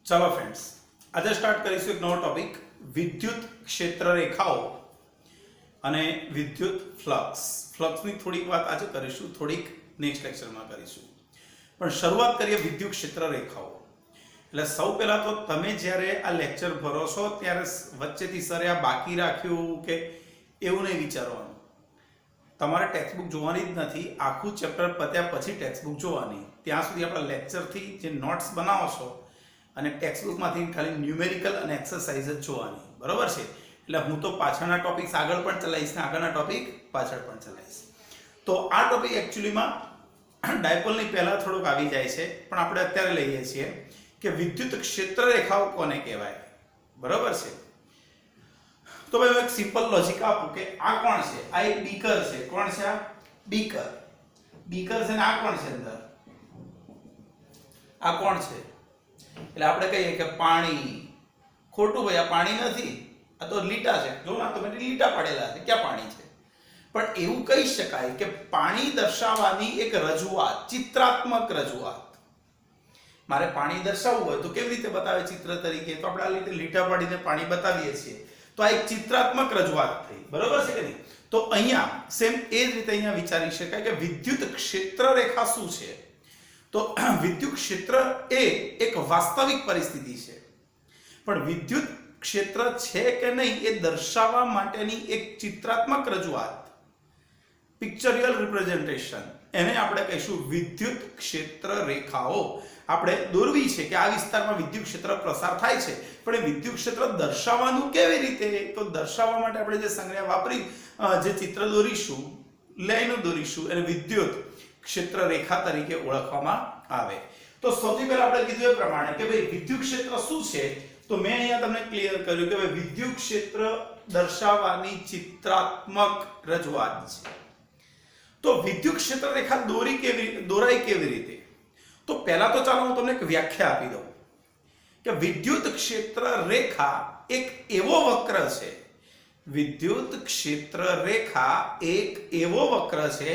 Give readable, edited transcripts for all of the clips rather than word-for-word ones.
चलो फ्रेंड्स, आज स्टार्ट करीશું एक नવો टॉपिक विद्युत क्षेत्र रेखाओं અને વિદ્યુત ફ્લક્સની થોડીક વાત આજે કરીશું, થોડીક નેક્સ્ટ લેક્ચરમાં કરીશું. પણ શરૂઆત કરીએ વિદ્યુત ક્ષેત્ર રેખાઓ. એટલે સૌ પહેલા તો તમે જ્યારે આ લેક્ચર ભરો છો ત્યારે વચ્ચેથી સરે આ બાકી રાખ્યું કે એવું નહીં વિચારવાનું. તમારે ટેક્સ્ટબુક જોવાની જ નથી, આખું ચેપ્ટર પત્યા પછી ટેક્સ્ટબુક જોવાની. ત્યાં સુધી આપણા લેક્ચરથી જે નોટ્સ બનાવો છો અને ટેક્સ્ટબુકમાંથી ખાલી ન્યુમેરિકલ અને એક્સરસાઇઝ જ જોવાની, બરોબર છે? એટલે હું તો પાછળના ટોપિક્સ આગળ પણ ચલાવીશ ને આગળના ટોપિક પાછળ પણ ચલાવીશ. તો આ ટોપિક એકચ્યુઅલીમાં ડાયપોલની પહેલા થોડુંક આવી જાય છે, પણ આપણે અત્યારે લઈએ છીએ કે વિદ્યુત ક્ષેત્ર રેખાઓ કોને કહેવાય, બરોબર છે? તો ભાઈ એક સિમ્પલ લોજિક આપું કે આ કોણ છે? આ એક બીકર છે. કોણ છે આ? બીકર છે ને આ કોણ છે અંદર? આ કોણ છે? એટલે આપણે કહીએ કે પાણી. ખોટું ભાઈ, આ પાણી નથી, આ તો લીટા છે. જો ના તમે લીટા પાડેલા છે, ક્યાં પાણી છે? પણ એવું કહી શકાય કે પાણી દર્શાવવાની એક રજૂઆત, ચિત્રાત્મક રજૂઆત. મારે પાણી દર્શાવવું હોય તો કેવી રીતે બતાવે ચિત્ર તરીકે? તો આપણે આ રીતે લીટા પાડીને પાણી બતાવીએ છીએ. તો આ એક ચિત્રાત્મક રજૂઆત થઈ, બરોબર છે કે નહીં? તો અહીંયા સેમ એ જ રીતે અહીંયા વિચારી શકાય કે વિદ્યુત ક્ષેત્ર રેખા શું છે? તો વિદ્યુત ક્ષેત્ર એ એક વાસ્તવિક પરિસ્થિતિ છે, પણ વિદ્યુત ક્ષેત્ર છે કે નહીં એ દર્શાવવા માટેની એક ચિત્રાત્મક રજૂઆત, પિક્ચરિયલ રિપ્રેઝન્ટેશન, એને આપણે કહીશું વિદ્યુત ક્ષેત્ર રેખાઓ. આપણે દોરવી છે કે આ વિસ્તારમાં વિદ્યુત ક્ષેત્ર પ્રસાર થાય છે, પણ એ વિદ્યુત ક્ષેત્ર દર્શાવવાનું કેવી રીતે? તો દર્શાવવા માટે આપણે જે સંજ્ઞા વાપરી, જે ચિત્ર દોરીશું, લાઈનો દોરીશું, એને વિદ્યુત ક્ષેત્ર રેખા તરીકે ઓળખવામાં આવે. તો સૌથી પહેલા આપણે કીધું એ પ્રમાણે કે ભાઈ વિદ્યુત ક્ષેત્ર શું છે, તો મેં અહીંયા તમને ક્લિયર કર્યું કે ભાઈ વિદ્યુત ક્ષેત્ર દર્શાવવાની ચિત્રાત્મક રજૂઆત છે. તો વિદ્યુત ક્ષેત્ર રેખા દોરાય કેવી રીતે? તો પહેલા તો ચાલો હું તમને એક વ્યાખ્યા આપી દઉં કે વિદ્યુત ક્ષેત્ર રેખા એક એવો વક્ર છે. વિદ્યુત ક્ષેત્ર રેખા એક એવો વક્ર છે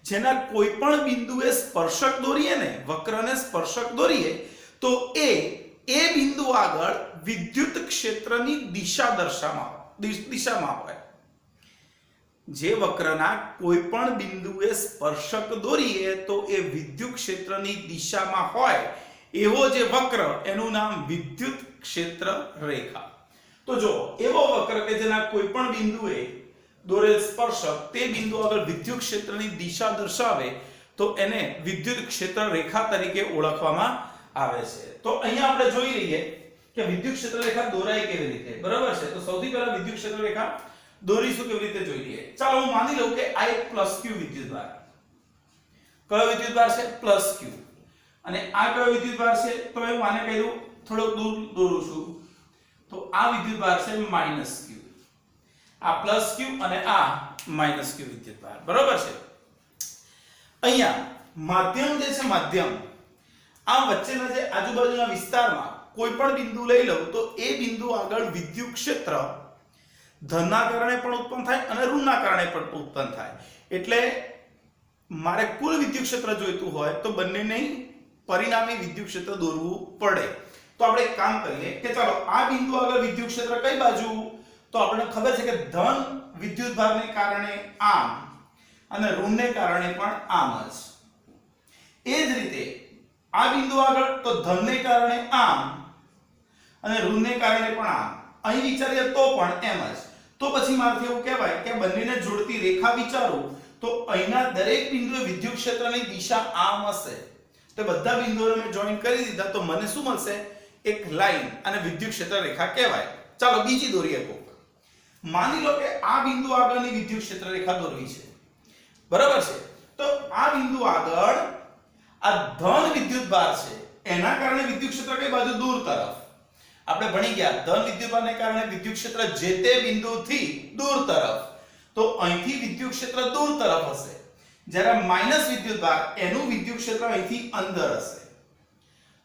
જેના કોઈ પણ બિંદુએ સ્પર્શક દોરીએ ને, વક્રને સ્પર્શક દોરીએ તો એ બિંદુ આગળ વિદ્યુત ક્ષેત્રની દિશામાં હોય. જે વક્રના કોઈ પણ બિંદુએ સ્પર્શક દોરીએ તો એ વિદ્યુત ક્ષેત્રની દિશામાં હોય એવો જે વક્ર, એનું નામ વિદ્યુત ક્ષેત્ર રેખા. તો જો એવો વક્ર કે જેના કોઈ પણ બિંદુએ દોરેલ સ્પર્શક તે બિંદુ આગળ વિદ્યુત ક્ષેત્રની દિશા દર્શાવે તો એને વિદ્યુત ક્ષેત્ર રેખા તરીકે ઓળખવામાં આવે છે. તો અહીંયા આપણે જોઈ લઈએ કે વિદ્યુત ક્ષેત્ર રેખા દોરાય કેવી રીતે, બરાબર છે? તો સૌથી પહેલા વિદ્યુત ક્ષેત્ર રેખા દોરીશું કેવી રીતે જોઈ લઈએ. ચાલો હું માની લઉં કે આ એક +q વિદ્યુતભાર. કયો વિદ્યુતભાર છે? +q. અને આ કયો વિદ્યુતભાર છે? તો હું આને કહી દઉં, થોડોક દૂર દોરું છું, તો આ વિદ્યુતભાર છે -q. આ +q અને આ -q વિદ્યુતભાર, બરોબર છે? અહીંયા માધ્યમ જે છે, માધ્યમ આ વચ્ચેના જે આજુબાજુના વિસ્તારમાં કોઈ પણ બિંદુ લઈ લઉં તો એ બિંદુ આગળ વિદ્યુત ક્ષેત્ર ધનના કારણે પણ ઉત્પન્ન થાય અને ઋણના કારણે પણ ઉત્પન્ન થાય. એટલે મારે કુલ વિદ્યુત ક્ષેત્ર જોઈતું હોય તો બંનેને પરિણામી વિદ્યુત ક્ષેત્ર દોરવું પડે. તો આપણે એક કામ કરીએ કે ચાલો આ બિંદુ આગળ વિદ્યુત ક્ષેત્ર કઈ બાજુ? તો આપણને ખબર છે કે ધન વિદ્યુતભારને કારણે આમ અને ઋણને કારણે પણ આમ જ. એ જ રીતે આ બિંદુ આગળ તો ધનને કારણે આમ અને ઋણને કારણે પણ આમ. અહીં વિચારીએ તો પણ એમ જ. તો પછી મારાથી એવું કહેવાય કે બંનેને જોડતી રેખા વિચારું તો અહીંના દરેક બિંદુએ વિદ્યુત ક્ષેત્રની દિશા આમ હશે. તો બધા બિંદુઓને મેં જોઈન કરી દીધા તો મને શું મળશે? એક લાઈન, અને વિદ્યુત ક્ષેત્ર રેખા કહેવાય. ચાલો બીજી દોરીએ કોક. માની લો કે આ બિંદુ આગળની વિદ્યુત ક્ષેત્ર રેખા દોરવી છે, બરાબર છે? તો આ બિંદુ આગળ આ ધન વિદ્યુતભાર છે, એના કારણે વિદ્યુત ક્ષેત્ર કઈ બાજુ? દૂર તરફ. આપણે ભણી ગયા ધન વિદ્યુતભારને કારણે વિદ્યુત ક્ષેત્ર જે તે બિંદુથી દૂર તરફ. તો અહીંથી વિદ્યુત ક્ષેત્ર દૂર તરફ હશે, જ્યારે માઈનસ વિદ્યુતભાર એનું વિદ્યુત ક્ષેત્ર અહીંથી અંદર હશે.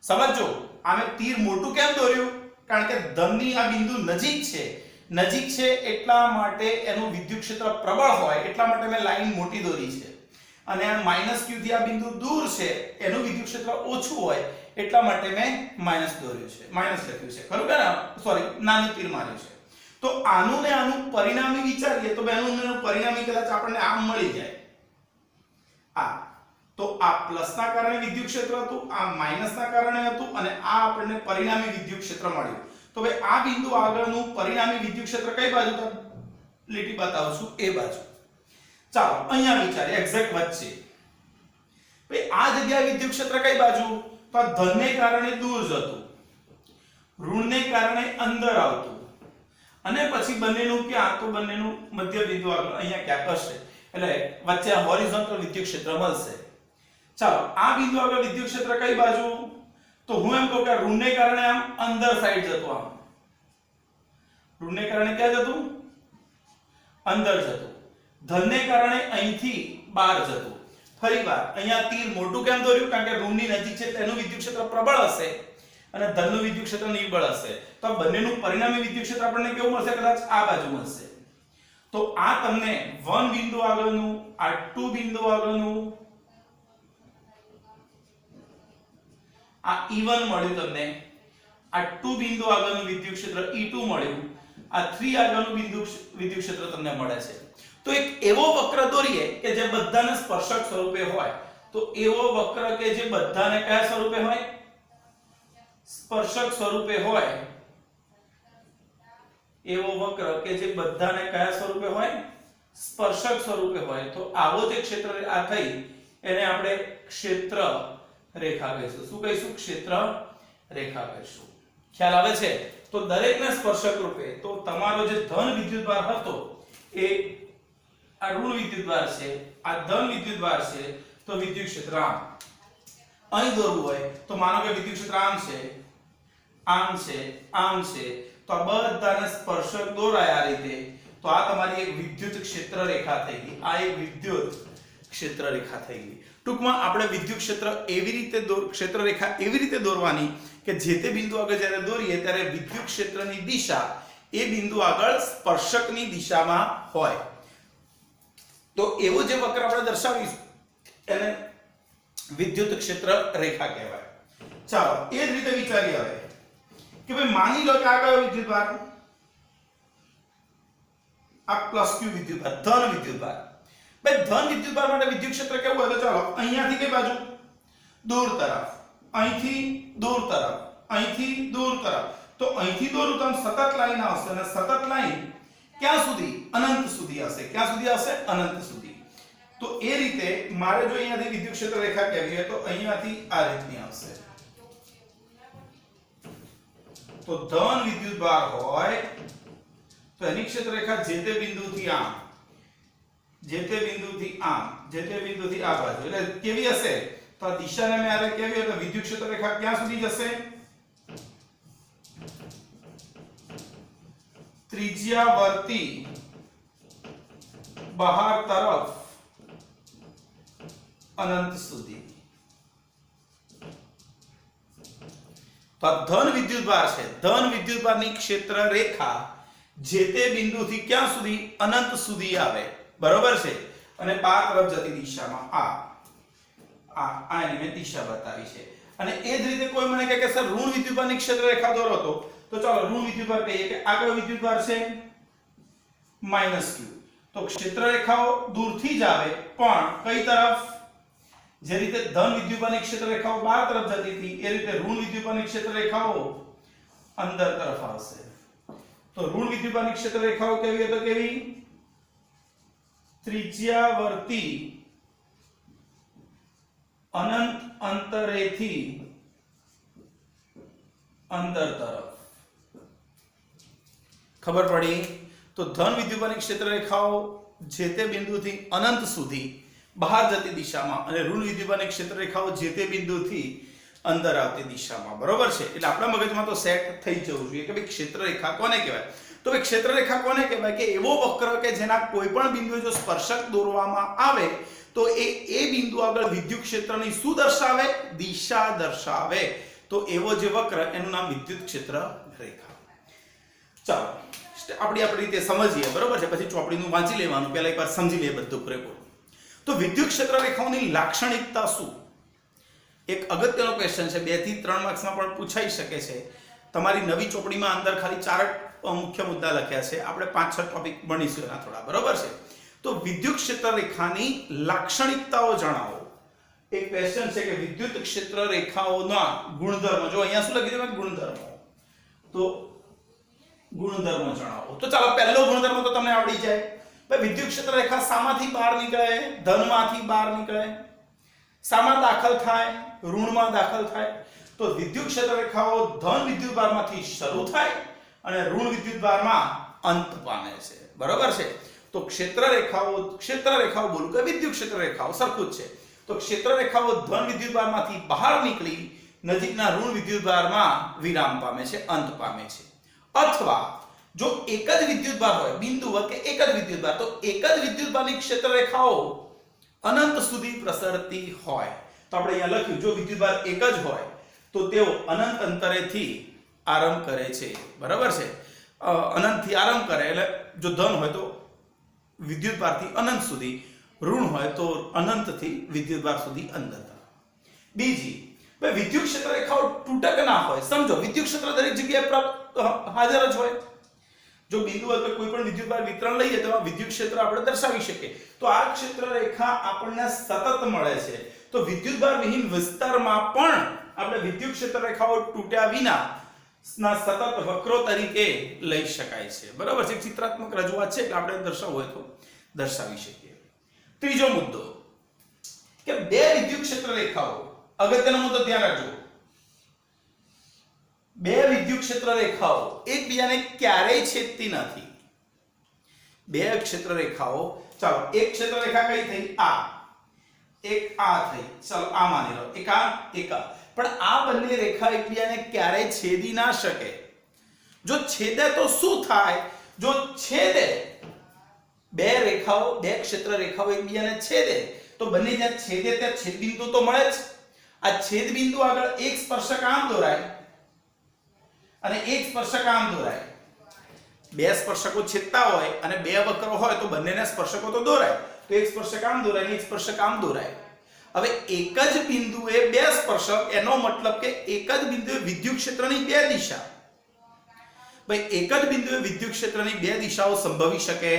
સમજો આમે તીર મોટું કેમ દોર્યું? કારણ કે ધનની આ બિંદુ નજીક છે એટલા માટે એનું વિદ્યુત ક્ષેત્ર પ્રબળ હોય એટલા માટે મેં લાઈન મોટી દોરી છે. અને આ -q થી આ બિંદુ દૂર છે એનું વિદ્યુત ક્ષેત્ર ઓછું હોય એટલા માટે મેં માઈનસ દોર્યું છે, માઈનસ લખ્યું છે, ખરું કે સોરી નાનું તીર માર્યું છે। તો આનું ને આનું પરિણામી વિચારીએ તો બેનું પરિણામી કદાચ આપણને આમ મળી જાય, આ તો આ પ્લસ ના કારણે વિદ્યુત ક્ષેત્ર હતું, આ માઈનસ ના કારણે હતું અને આ આપણને પરિણામી વિદ્યુત ક્ષેત્ર મળ્યું। તો ભાઈ આ બિંદુ આગળનું પરિણામી વિદ્યુત ક્ષેત્ર કઈ બાજુ તો લીટી બતાવું છું એ બાજુ। ચાલો અહીંયા વિચારીએ એક્ઝેક્ટ વચ્ચે, ભાઈ આ જગ્યાએ વિદ્યુત ક્ષેત્ર કઈ બાજુ તો આ ધનને કારણે દૂર જતું, ઋણને કારણે અંદર આવતું અને પછી બંનેનું ક્યાં તો બંનેનું મધ્ય બિંદુ આગળ અહીંયા ક્યાંક હશે એટલે વચ્ચે હોરિઝોન્ટલ વિદ્યુત ક્ષેત્ર મળશે। ચાલો આ બિંદુ આગળ વિદ્યુત ક્ષેત્ર કઈ બાજુ તો હું એમ કહું કે ઋણને કારણે આમ અંદર સાઈડ જતું, આમ ઋણને કારણે ક્યાં જતું અંદર જતું, ધનને કારણે અહીંથી બહાર જતું। ફરીવાર અહીંયા તીર મોટું કેમ દોર્યું કારણ કે ઋણની નજીક છે તેનું વિદ્યુત ક્ષેત્ર પ્રબળ હશે અને ધનનું વિદ્યુત ક્ષેત્ર નિર્બળ હશે, તો આ બંનેનું પરિણામી વિદ્યુત ક્ષેત્ર આપણને કેવું મળશે કદાચ આ બાજુ મળશે। તો આ તમને 1 બિંદુ આગળનું, આ 2 બિંદુ આગળનું, આ E1 મળ્યું તમને, આ 2 બિંદુ આગળનું વિદ્યુત ક્ષેત્ર E2 મળ્યું, આ 3 આગળનું વિદ્યુત ક્ષેત્ર તમને મળે છે। તો એક એવો વક્ર દોરીએ કે જે બધાને સ્પર્શક સ્વરૂપે હોય, તો એવો વક્ર કે જે બધાને કયા સ્વરૂપે હોય સ્પર્શક સ્વરૂપે હોય, એવો વક્ર કે જે બધાને કયા સ્વરૂપે હોય સ્પર્શક સ્વરૂપે હોય, તો આવો જે ક્ષેત્ર આ થઈ એને આપણે ક્ષેત્ર રેખા કહીશું। શું કહીશું ક્ષેત્ર રેખા કહીશું। ખ્યાલ આવે છે? તો દરેકને સ્પર્શક રૂપે, તો તમારો જે ધન વિદ્યુતભાર હતો એ આ ઋણ વિદ્યુતભાર છે, આ ધન વિદ્યુતભાર છે, તો વિદ્યુત ક્ષેત્ર આમ અહીં દોરવું હોય તો માનો કે વિદ્યુત ક્ષેત્ર આમ છે, આમ છે, આમ છે, તો આ બધાને સ્પર્શક દોરાય આ રીતે, તો આ તમારી એક વિદ્યુત ક્ષેત્ર રેખા થઈ ગઈ, આ એક વિદ્યુત ક્ષેત્ર રેખા થઈ ગઈ। ટૂંકમાં આપણે વિદ્યુત ક્ષેત્ર એવી રીતે ક્ષેત્ર રેખા એવી રીતે દોરવાની કે જે તે બિંદુ આગળ જ્યારે દોરીએ ત્યારે વિદ્યુત ક્ષેત્રની દિશા એ બિંદુ આગળ સ્પર્શકની દિશામાં હોય। તો એવો જે વક્ર આપણે દર્શાવીશું એને વિદ્યુત ક્ષેત્ર રેખા કહેવાય। ચાલો એ જ રીતે વિચારીએ હવે કે ભાઈ માની લો કે આ કયો વિદ્યુતભાર, આ +q વિદ્યુતભાર, ધન વિદ્યુતભાર। ભાઈ ધન વિદ્યુતભાર માટે વિદ્યુત ક્ષેત્ર કેવું હોય તો ચાલો અહીંયાથી કઈ બાજુ દૂર તરફ, અહીંથી દૂર તરફ, અહીંથી દૂર તરફ, તો અહીંથી દોરું તો સતત લાઈન આવશે અને સતત લાઈન ક્યાં સુધી અનંત સુધી હશે, ક્યાં સુધી હશે અનંત સુધી। તો એ રીતે મારે જો અહીંયાથી વિદ્યુત ક્ષેત્ર રેખા કહેવી હોય તો અહીંયાથી આ રીતની આવશે। તો ધન વિદ્યુતભાર હોય તો એની ક્ષેત્ર રેખા જે તે બિંદુથી આમ, જે તે બિંદુથી આમ, જે તે બિંદુથી આ બાજુ એટલે કેવી હશે તો આ દિશાને મેં આરે કેવી એટલે વિદ્યુત ક્ષેત્ર રેખા ક્યાં સુધી જશે ત્રિજ્યાવર્તી બહાર તરફ અનંત સુધી। તો ધન વિદ્યુતભાર છે, ધન વિદ્યુતભારની ક્ષેત્ર રેખા જે તે બિંદુથી ક્યાં સુધી અનંત સુધી આવે, બરોબર છે, અને બહાર તરફ જતી દિશામાં આ એની મેં દિશા બતાવી છે। અને એ જ રીતે કોઈ મને કહે કે સર ઋણ વિદ્યુતભારની ક્ષેત્ર રેખા દોરો તો ચાલો ઋણ વિદ્યુતભાર કહીએ કે આ કયો વિદ્યુતભાર છે -q, તો ક્ષેત્ર રેખાઓ દૂરથી જ આવે પણ કઈ તરફ, જે રીતે ધન વિદ્યુતભારની ક્ષેત્ર રેખાઓ બહાર તરફ જતી હતી એ રીતે ઋણ વિદ્યુતભારની ક્ષેત્ર રેખાઓ અંદર તરફ આવશે। તો ઋણ વિદ્યુતભારની ક્ષેત્ર રેખાઓ કેવી હતો કેવી ત્રિજ્યાવર્તી અનંત અંતરેથી અંદર તરફ। ખબર પડી? તો ધન વિદ્યુતભારની ક્ષેત્ર રેખાઓ જે તે બિંદુથી અનંત સુધી બહાર જતી દિશામાં અને ઋણ વિદ્યુતભારની ક્ષેત્ર રેખાઓ જે તે બિંદુથી અંદર આવતી દિશામાં, બરોબર છે। એટલે આપણા મગજમાં તો સેટ થઈ જવું જોઈએ કે ભાઈ ક્ષેત્ર રેખા કોને કહેવાય। તો ભાઈ ક્ષેત્ર રેખા કોને કહેવાય કે એવો વક્ર કે જેના કોઈ પણ બિંદુએ જો સ્પર્શક દોરવામાં આવે તો એ બિંદુ આગળ વિદ્યુત ક્ષેત્રની શું દર્શાવે દિશા દર્શાવે। તો એવો જે વક્ર એનું નામ વિદ્યુત ક્ષેત્ર રેખા। ચાલો આપણી રીતે સમજીએ, બરોબર છે, પછી ચોપડીનું વાંચી લેવાનું, પહેલા એકવાર સમજી લઈએ બધું પૂરેપૂરું। તો વિદ્યુત ક્ષેત્ર રેખાઓની લાક્ષણિકતા શું? એક અગત્યનો ક્વેશ્ચન છે, 2 થી 3 માર્ક્સમાં પણ પૂછાઈ શકે છે. તમારી નવી ચોપડીમાં અંદર ખાલી 4 મુખ્ય મુદ્દા લખ્યા છે, આપણે 5-6 ટોપિક ભણીશું એના થોડા, બરોબર છે. તો વિદ્યુત ક્ષેત્ર રેખાની લાક્ષણિકતાઓ જણાવો. એક ક્વેશ્ચન છે કે વિદ્યુત ક્ષેત્ર રેખાઓના ગુણધર્મો, જો અહીંયા શું લખી છે? ગુણધર્મો. તો ગુણધર્મો જણાવો. તો ચાલો પહેલો ગુણધર્મ તો તમને આવડી જાય. ભાઈ વિદ્યુત ક્ષેત્ર રેખા શામાંથી બહાર નીકળે? ધનમાંથી બહાર નીકળે. શામાં દાખલ થાય? ઋણમાં દાખલ થાય. તો વિદ્યુત ક્ષેત્ર રેખાઓ ધન વિદ્યુતભારમાંથી શરૂ થાય અને ઋણ વિદ્યુતભારમાં અંત પામે છે, બરોબર છે. તો ક્ષેત્ર રેખાઓ બોલું કે વિદ્યુત ક્ષેત્ર રેખાઓ સરખું જ છે. તો ક્ષેત્ર રેખાઓ ધન વિદ્યુતભારમાંથી બહાર નીકળી નજીકના ઋણ વિદ્યુતભારમાં વિરામ પામે છે, અંત પામે છે. અથવા જો એક જ વિદ્યુતભાર હોય, બિંદુ કે એક જ વિદ્યુતભાર, તો એક જ વિદ્યુતભારની ક્ષેત્ર રેખાઓ અનંત સુધી પ્રસરતી હોય. તો આપણે અહીંયા લખ્યું, જો વિદ્યુતભાર એક જ હોય તો તેઓ અનંત અંતરેથી આરંભ કરે છે, બરાબર છે. અનંતથી આરંભ કરે એટલે જો ધન હોય તો વિદ્યુતભારથી અનંત સુધી, ઋણ હોય તો અનંતથી વિદ્યુતભાર સુધી અંદર. બીજી, ભાઈ વિદ્યુત ક્ષેત્ર રેખાઓ તૂટક ના હોય. સમજો વિદ્યુત ક્ષેત્ર દરેક જગ્યાએ હાજર જ હોય. જો બિંદુ અથવા કોઈ પણ વિદ્યુતભાર વિતરણ લઈએ તો વિદ્યુત ક્ષેત્ર આપણે દર્શાવી શકીએ. તો આ ક્ષેત્ર રેખા આપણને સતત મળે છે. તો વિદ્યુતભાર વિહીન વિસ્તારમાં પણ આપણે વિદ્યુત ક્ષેત્ર રેખાઓ તૂટ્યા વિના ના સતત વક્રો તરીકે લઈ શકાય છે, બરાબર છે. ચિત્રાત્મક રજૂઆત છે એટલે આપણે દર્શાવવું હોય તો દર્શાવી શકીએ. ત્રીજો મુદ્દો કે બે વિદ્યુત ક્ષેત્ર રેખાઓ, અગત્યનો મુદ્દો ધ્યાન રાખજો. બે વિદ્યુત ક્ષેત્ર રેખાઓ એકબીજાને ક્યારેય છેદતી નથી. બે ક્ષેત્ર રેખાઓ, ચાલો એક ક્ષેત્ર રેખા કઈ થઈ? આ. એક આ થઈ, ચાલો આ માની લો. એક આ. પણ આ બંને રેખા એકબીજાને ક્યારેય છેદી ના શકે. જો છેદે તો શું થાય? જો છેદે, બે રેખાઓ, બે ક્ષેત્ર રેખાઓ એકબીજાને છેદે તો બંને જ્યાં છેદે ત્યાં છેદ બિંદુ તો મળે જ. આ છેદ બિંદુ આગળ એક સ્પર્શક આમ દોરાય અને એક સ્પર્શક આમ દોરાય. બે સ્પર્શકો છેદતા હોય અને બે વક્રો હોય તો બંનેના સ્પર્શકો તો દોરાય. તો એક સ્પર્શક આમ દોરાય અને એક સ્પર્શક આમ દોરાય. હવે એક જ બિંદુએ બે સ્પર્શક, એનો મતલબ કે એક જ બિંદુએ વિદ્યુત ક્ષેત્રની બે દિશા. ભાઈ એક જ બિંદુએ વિદ્યુત ક્ષેત્રની બે દિશાઓ સંભવી શકે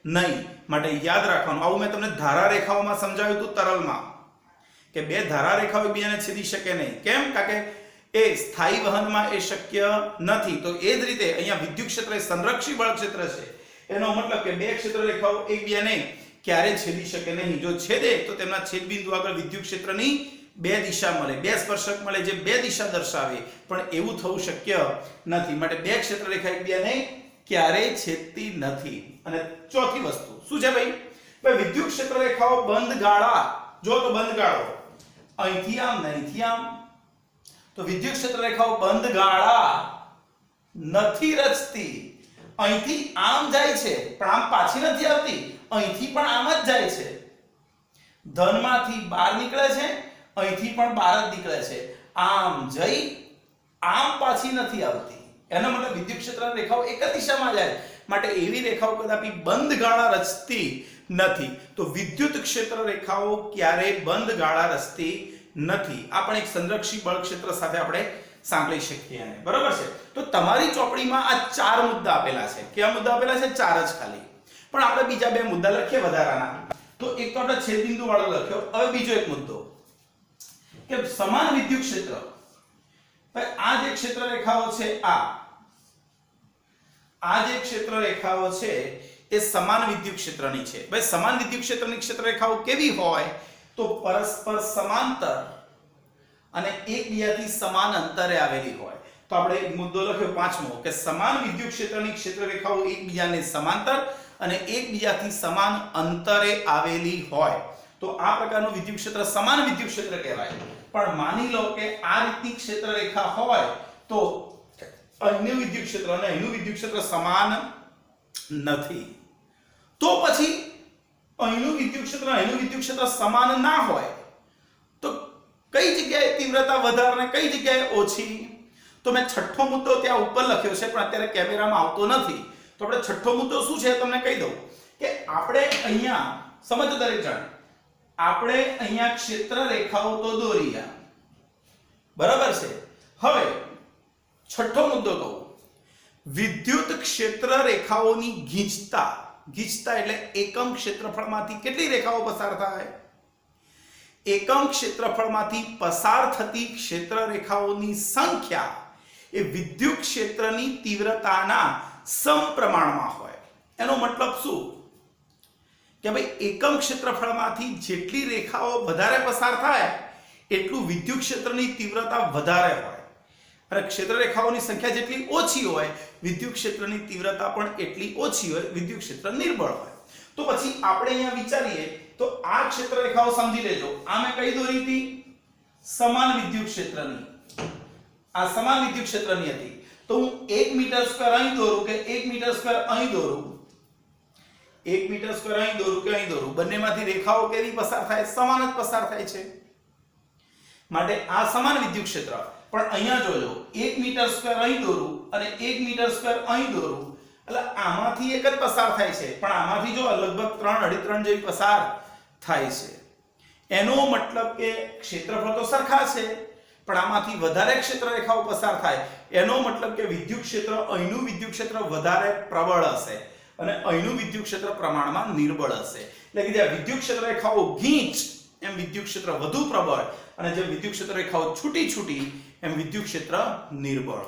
નહીં. માટે યાદ રાખવાનું, આવું મેં તમને ધારા રેખાઓમાં સમજાવ્યું હતું તરલમાં, કે બે ધારા રેખાઓ એકબીજાને છેદી શકે નહીં. કેમ? કારણ કે એ સ્થાયી વહનમાં એ શક્ય નથી. તો એ જ રીતે અહીંયા વિદ્યુત ક્ષેત્ર એ સંરક્ષી બળ ક્ષેત્ર છે. એનો મતલબ કે બે ક્ષેત્ર રેખાઓ એકબીજાને ક્યારે છેદી શકે નહીં. જો છેદે તો તેમના છેદ બિંદુ આગળ વિદ્યુત ક્ષેત્રની બે દિશા મળે, બે સ્પર્શક મળે જે બે દિશા દર્શાવે. પણ એવું થવું શક્ય નથી. માટે બે ક્ષેત્ર રેખા એકબીજાને ક્યારેય છેદતી નથી. અને ચોથી વસ્તુ શું છે ભાઈ? વિદ્યુત ક્ષેત્ર રેખાઓ બંધ ગાળા, જો તો બંધ ગાળો અહીંથી આમ ને અહીંથી આમ, તો વિદ્યુત ક્ષેત્ર રેખાઓ બંધ ગાળા નથી રચતી. અહીંથી આમ જાય છે પણ આમ પાછી નથી આવતી, અહીંથી પણ આમ જ જાય છે. ધનમાંથી બહાર નીકળે છે, અહીંથી પણ બહાર જ નીકળે છે. આમ જઈ આમ પાછી નથી આવતી. એનો મતલબ વિદ્યુત ક્ષેત્ર રેખાઓ એક જ દિશામાં જાય. માટે એવી રેખાઓ કદાપી બંધ ગાળા રચતી નથી. તો વિદ્યુત ક્ષેત્ર રેખાઓ ક્યારેય બંધ ગાળા રચતી નથી. આ પણ એક સંરક્ષી બળ ક્ષેત્ર સાથે આપણે સાંકળી શકીએ, બરાબર છે. તો તમારી ચોપડીમાં આ 4 મુદ્દા આપેલા છે. કેવા મુદ્દા આપેલા છે? 4 જ ખાલી. પણ આપણે બીજા 2 મુદ્દા લખીએ વધારાના. તો એક તો આપણે છેદ બિંદુ વાળો લખ્યો. હવે બીજો એક મુદ્દો કે સમાન વિદ્યુત ક્ષેત્ર. આ જે ક્ષેત્ર રેખાઓ છે, આ જે ક્ષેત્ર રેખાઓ છે એ સમાન વિદ્યુત ક્ષેત્રની છે. ભાઈ સમાન વિદ્યુત ક્ષેત્રની ક્ષેત્ર રેખાઓ કેવી હોય? તો પરસ્પર સમાંતર અને એકબીજાથી સમાન અંતરે આવેલી હોય. તો આપણે એક મુદ્દો લખ્યો 5મો કે સમાન વિદ્યુત ક્ષેત્રની ક્ષેત્ર રેખાઓ એકબીજાને સમાંતર અને એકબીજાથી સમાન અંતરે આવેલી હોય. તો આ પ્રકારનું વિદ્યુત ક્ષેત્ર સમાન વિદ્યુત ક્ષેત્ર કહેવાય. પણ માની લો કે આ રીતની ક્ષેત્ર રેખા હોય તો અહીંનું વિદ્યુત ક્ષેત્ર અને અહીંનું વિદ્યુત ક્ષેત્ર સમાન નથી. તો પછી અહીંનું વિદ્યુત ક્ષેત્ર અહીંનું વિદ્યુત ક્ષેત્ર સમાન ના હોય તો કઈ જગ્યાએ તીવ્રતા વધારે અને કઈ જગ્યાએ ઓછી? તો મેં છઠ્ઠો મુદ્દો ત્યાં ઉપર લખ્યો છે પણ અત્યારે કેમેરામાં આવતો નથી. તો આપણે છઠ્ઠો મુદ્દો શું છે તમને કહી દઉં કે આપણે અહીંયા સમજો દરેક જણ આપણે અહીંયા ક્ષેત્ર રેખાઓ તો દોર્યા, બરાબર છે. હવે છઠ્ઠો મુદ્દો કહું, વિદ્યુત ક્ષેત્ર રેખાઓની ગીચતા એટલે એકમ ક્ષેત્રફળમાંથી કેટલી રેખાઓ પસાર થાય? એકમ ક્ષેત્રફળમાંથી પસાર થતી ક્ષેત્ર રેખાઓની સંખ્યા એ વિદ્યુત ક્ષેત્રની તીવ્રતાના સમપ્રમાણમાં હોય. એનો મતલબ શું કે ભાઈ એકમ ક્ષેત્રફળમાંથી જેટલી રેખાઓ વધારે પસાર થાય એટલું વિદ્યુત ક્ષેત્રની તીવ્રતા વધારે હોય, અને ક્ષેત્ર રેખાઓની સંખ્યા જેટલી ઓછી હોય વિદ્યુત ક્ષેત્રની તીવ્રતા પણ એટલી ઓછી હોય, વિદ્યુત ક્ષેત્ર નિર્બળ હોય. તો પછી આપણે અહીંયા વિચારીએ તો આ ક્ષેત્ર રેખાઓ સમજી લેજો. આ મેં કઈ દોરી હતી? સમાન વિદ્યુત ક્ષેત્રની. આ સમાન વિદ્યુત ક્ષેત્રની હતી. તો હું 1 મીટર સ્ક્વેર અહીં દોરું કે 1 મીટર સ્ક્વેર અહીં દોરું, 1 મીટર સ્ક્વેર અહીં દોરું કે અહીં દોરું, બંનેમાંથી રેખાઓ કેવી પસાર થાય? સમાન જ પસાર થાય છે. માટે આ સમાન વિદ્યુત ક્ષેત્ર. પણ અહીંયા જોજો, 1 મીટર સ્ક્વેર અહીં દોરું અને 1 મીટર સ્ક્વેર અહીં દોરું, એટલે આમાંથી એક જ પસાર થાય છે, પણ આમાંથી જો લગભગ 3.5 જેવી પસાર થાય છે. એનો મતલબ કે ક્ષેત્રફળ તો સરખા છે, પણ આમાંથી વધારે ક્ષેત્ર રેખાઓ પસાર થાય. એનો મતલબ કે વિદ્યુત ક્ષેત્ર, અહીંનું વિદ્યુત ક્ષેત્ર વધારે પ્રબળ હશે અને અહીંનું વિદ્યુત ક્ષેત્ર પ્રમાણમાં નિર્બળ હશે. એટલે કે જ્યાં વિદ્યુત ક્ષેત્ર રેખાઓ ગીચ એમ વિદ્યુત ક્ષેત્ર વધુ પ્રબળ, અને જે વિદ્યુત ક્ષેત્ર રેખાઓ છૂટી એમ વિદ્યુત ક્ષેત્ર નિર્બળ.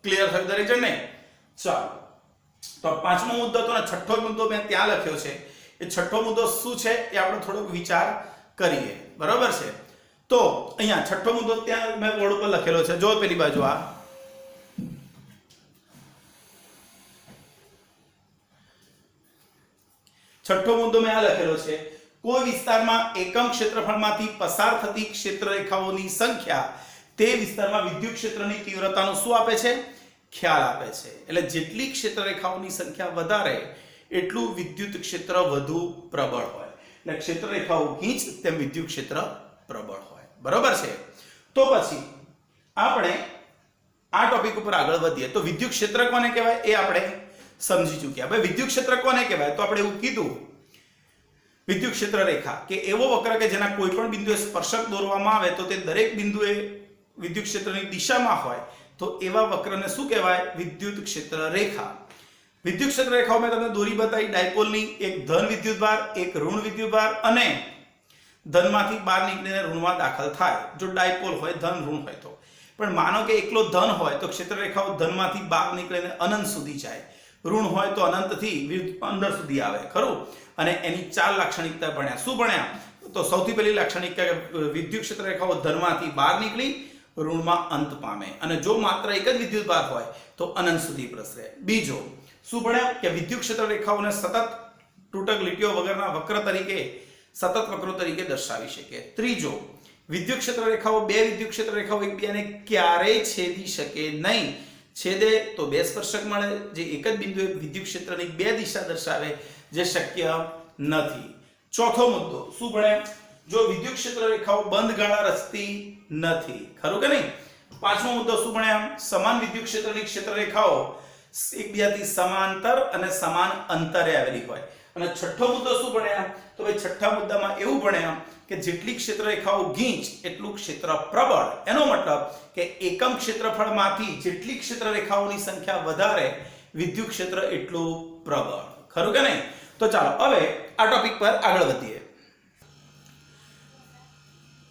ક્લિયર થયું દરેક જણને? ચાલો, તો પાંચમો મુદ્દો તો છઠ્ઠો મુદ્દો મેં ત્યાં લખ્યો છે. એ છઠ્ઠો મુદ્દો શું છે એ આપણે થોડોક વિચાર કરીએ, બરોબર છે? તો અહીંયા છઠ્ઠો મુદ્દો ત્યાં મેં બોર્ડ ઉપર લખેલો છે. જો પેલી બાજુ આ છઠ્ઠો મુદ્દો મેં આ લખેલો છે. કોઈ વિસ્તારમાં એકમ ક્ષેત્રફળમાંથી પસાર થતી ક્ષેત્ર રેખાઓની સંખ્યા તે વિસ્તારમાં વિદ્યુત ક્ષેત્રની તીવ્રતાનો શું આપે છે? ખ્યાલ આપે છે. એટલે જેટલી ક્ષેત્ર રેખાઓની સંખ્યા વધારે એટલું વિદ્યુત ક્ષેત્ર વધુ પ્રબળ હોય. એટલે ક્ષેત્ર રેખાઓ ગીચ તેમ વિદ્યુત ક્ષેત્ર પ્રબળ હોય, બરોબર છે? તો પછી આપણે આ ટોપિક ઉપર આગળ વધીએ. તો વિદ્યુત ક્ષેત્ર કોને કહેવાય એ આપણે સમજી ચૂક્યા. ભાઈ વિદ્યુત ક્ષેત્ર કોને કહેવાય? તો આપણે એવું કીધું, વિદ્યુત ક્ષેત્ર રેખા કે એવો વક્ર કે જેના કોઈ પણ બિંદુએ સ્પર્શક દોરવામાં આવે તો તે દરેક બિંદુએ વિદ્યુત ક્ષેત્રની દિશામાં હોય, તો એવા વક્રને શું કહેવાય? વિદ્યુત ક્ષેત્ર રેખા. વિદ્યુત ક્ષેત્ર રેખાઓ મેં તમને દોરી બતાવી ડાયપોલની, એક ધન વિદ્યુતભાર, એક ઋણ વિદ્યુતભાર, અને ધનમાંથી બહાર નીકળીને ઋણમાં દાખલ થાય જો ડાયપોલ હોય, ધન ઋણ હોય તો. પણ માનો કે એકલો ધન હોય તો ક્ષેત્ર રેખાઓ ધનમાંથી બહાર નીકળીને અનંત સુધી જાય, ઋણ હોય તો અનંતથી અંદર સુધી આવે, ખરું? અને એની 4 લાક્ષણિકતા ભણ્યા. શું ભણ્યા? તો સૌથી પહેલી લાક્ષણિકતા કે વિદ્યુત ક્ષેત્ર રેખાઓ ધનમાંથી બહાર નીકળી ઋણમાં અંત પામે, અને જો માત્ર એક જ વિદ્યુતભાર હોય તો અનંત સુધી પ્રસરે. બીજો શું ભણ્યા? કે વિદ્યુત ક્ષેત્ર રેખાઓને સતત તૂટક લીટીઓ વગરના વક્ર તરીકે, સતત વક્રો તરીકે દર્શાવી શકે. ત્રીજો, વિદ્યુત ક્ષેત્ર રેખાઓ, બે વિદ્યુત ક્ષેત્ર રેખાઓ એકબીજાને ક્યારેય છેદી શકે નહીં. છેદે તો બે સ્પર્શક મળે, જે એક જ બિંદુએ વિદ્યુત ક્ષેત્રની બે દિશા દર્શાવે, જે શક્ય નથી. ચોથો મુદ્દો શું ભણ્યા? જો વિદ્યુત ક્ષેત્ર રેખાઓ બંધ ગાળા રચતી નથી, ખરું કે નહીં? પાંચમો મુદ્દો શું ભણ્યા? સમાન વિદ્યુત ક્ષેત્રની ક્ષેત્ર રેખાઓ એકબીજાથી સમાંતર અને સમાન અંતરે આવેલી હોય. અને છઠ્ઠો મુદ્દો શું ભણ્યા? તો ભાઈ છઠ્ઠા મુદ્દામાં એવું ભણ્યા કે જેટલી ક્ષેત્ર રેખાઓ ગીચ એટલું ક્ષેત્ર પ્રબળ. એનો મતલબ કે એકમ ક્ષેત્રફળમાંથી જેટલી ક્ષેત્ર રેખાઓની સંખ્યા વધારે વિદ્યુત ક્ષેત્ર એટલું પ્રબળ, ખરું કે નહીં? તો ચાલો હવે આ ટોપિક પર આગળ વધીએ.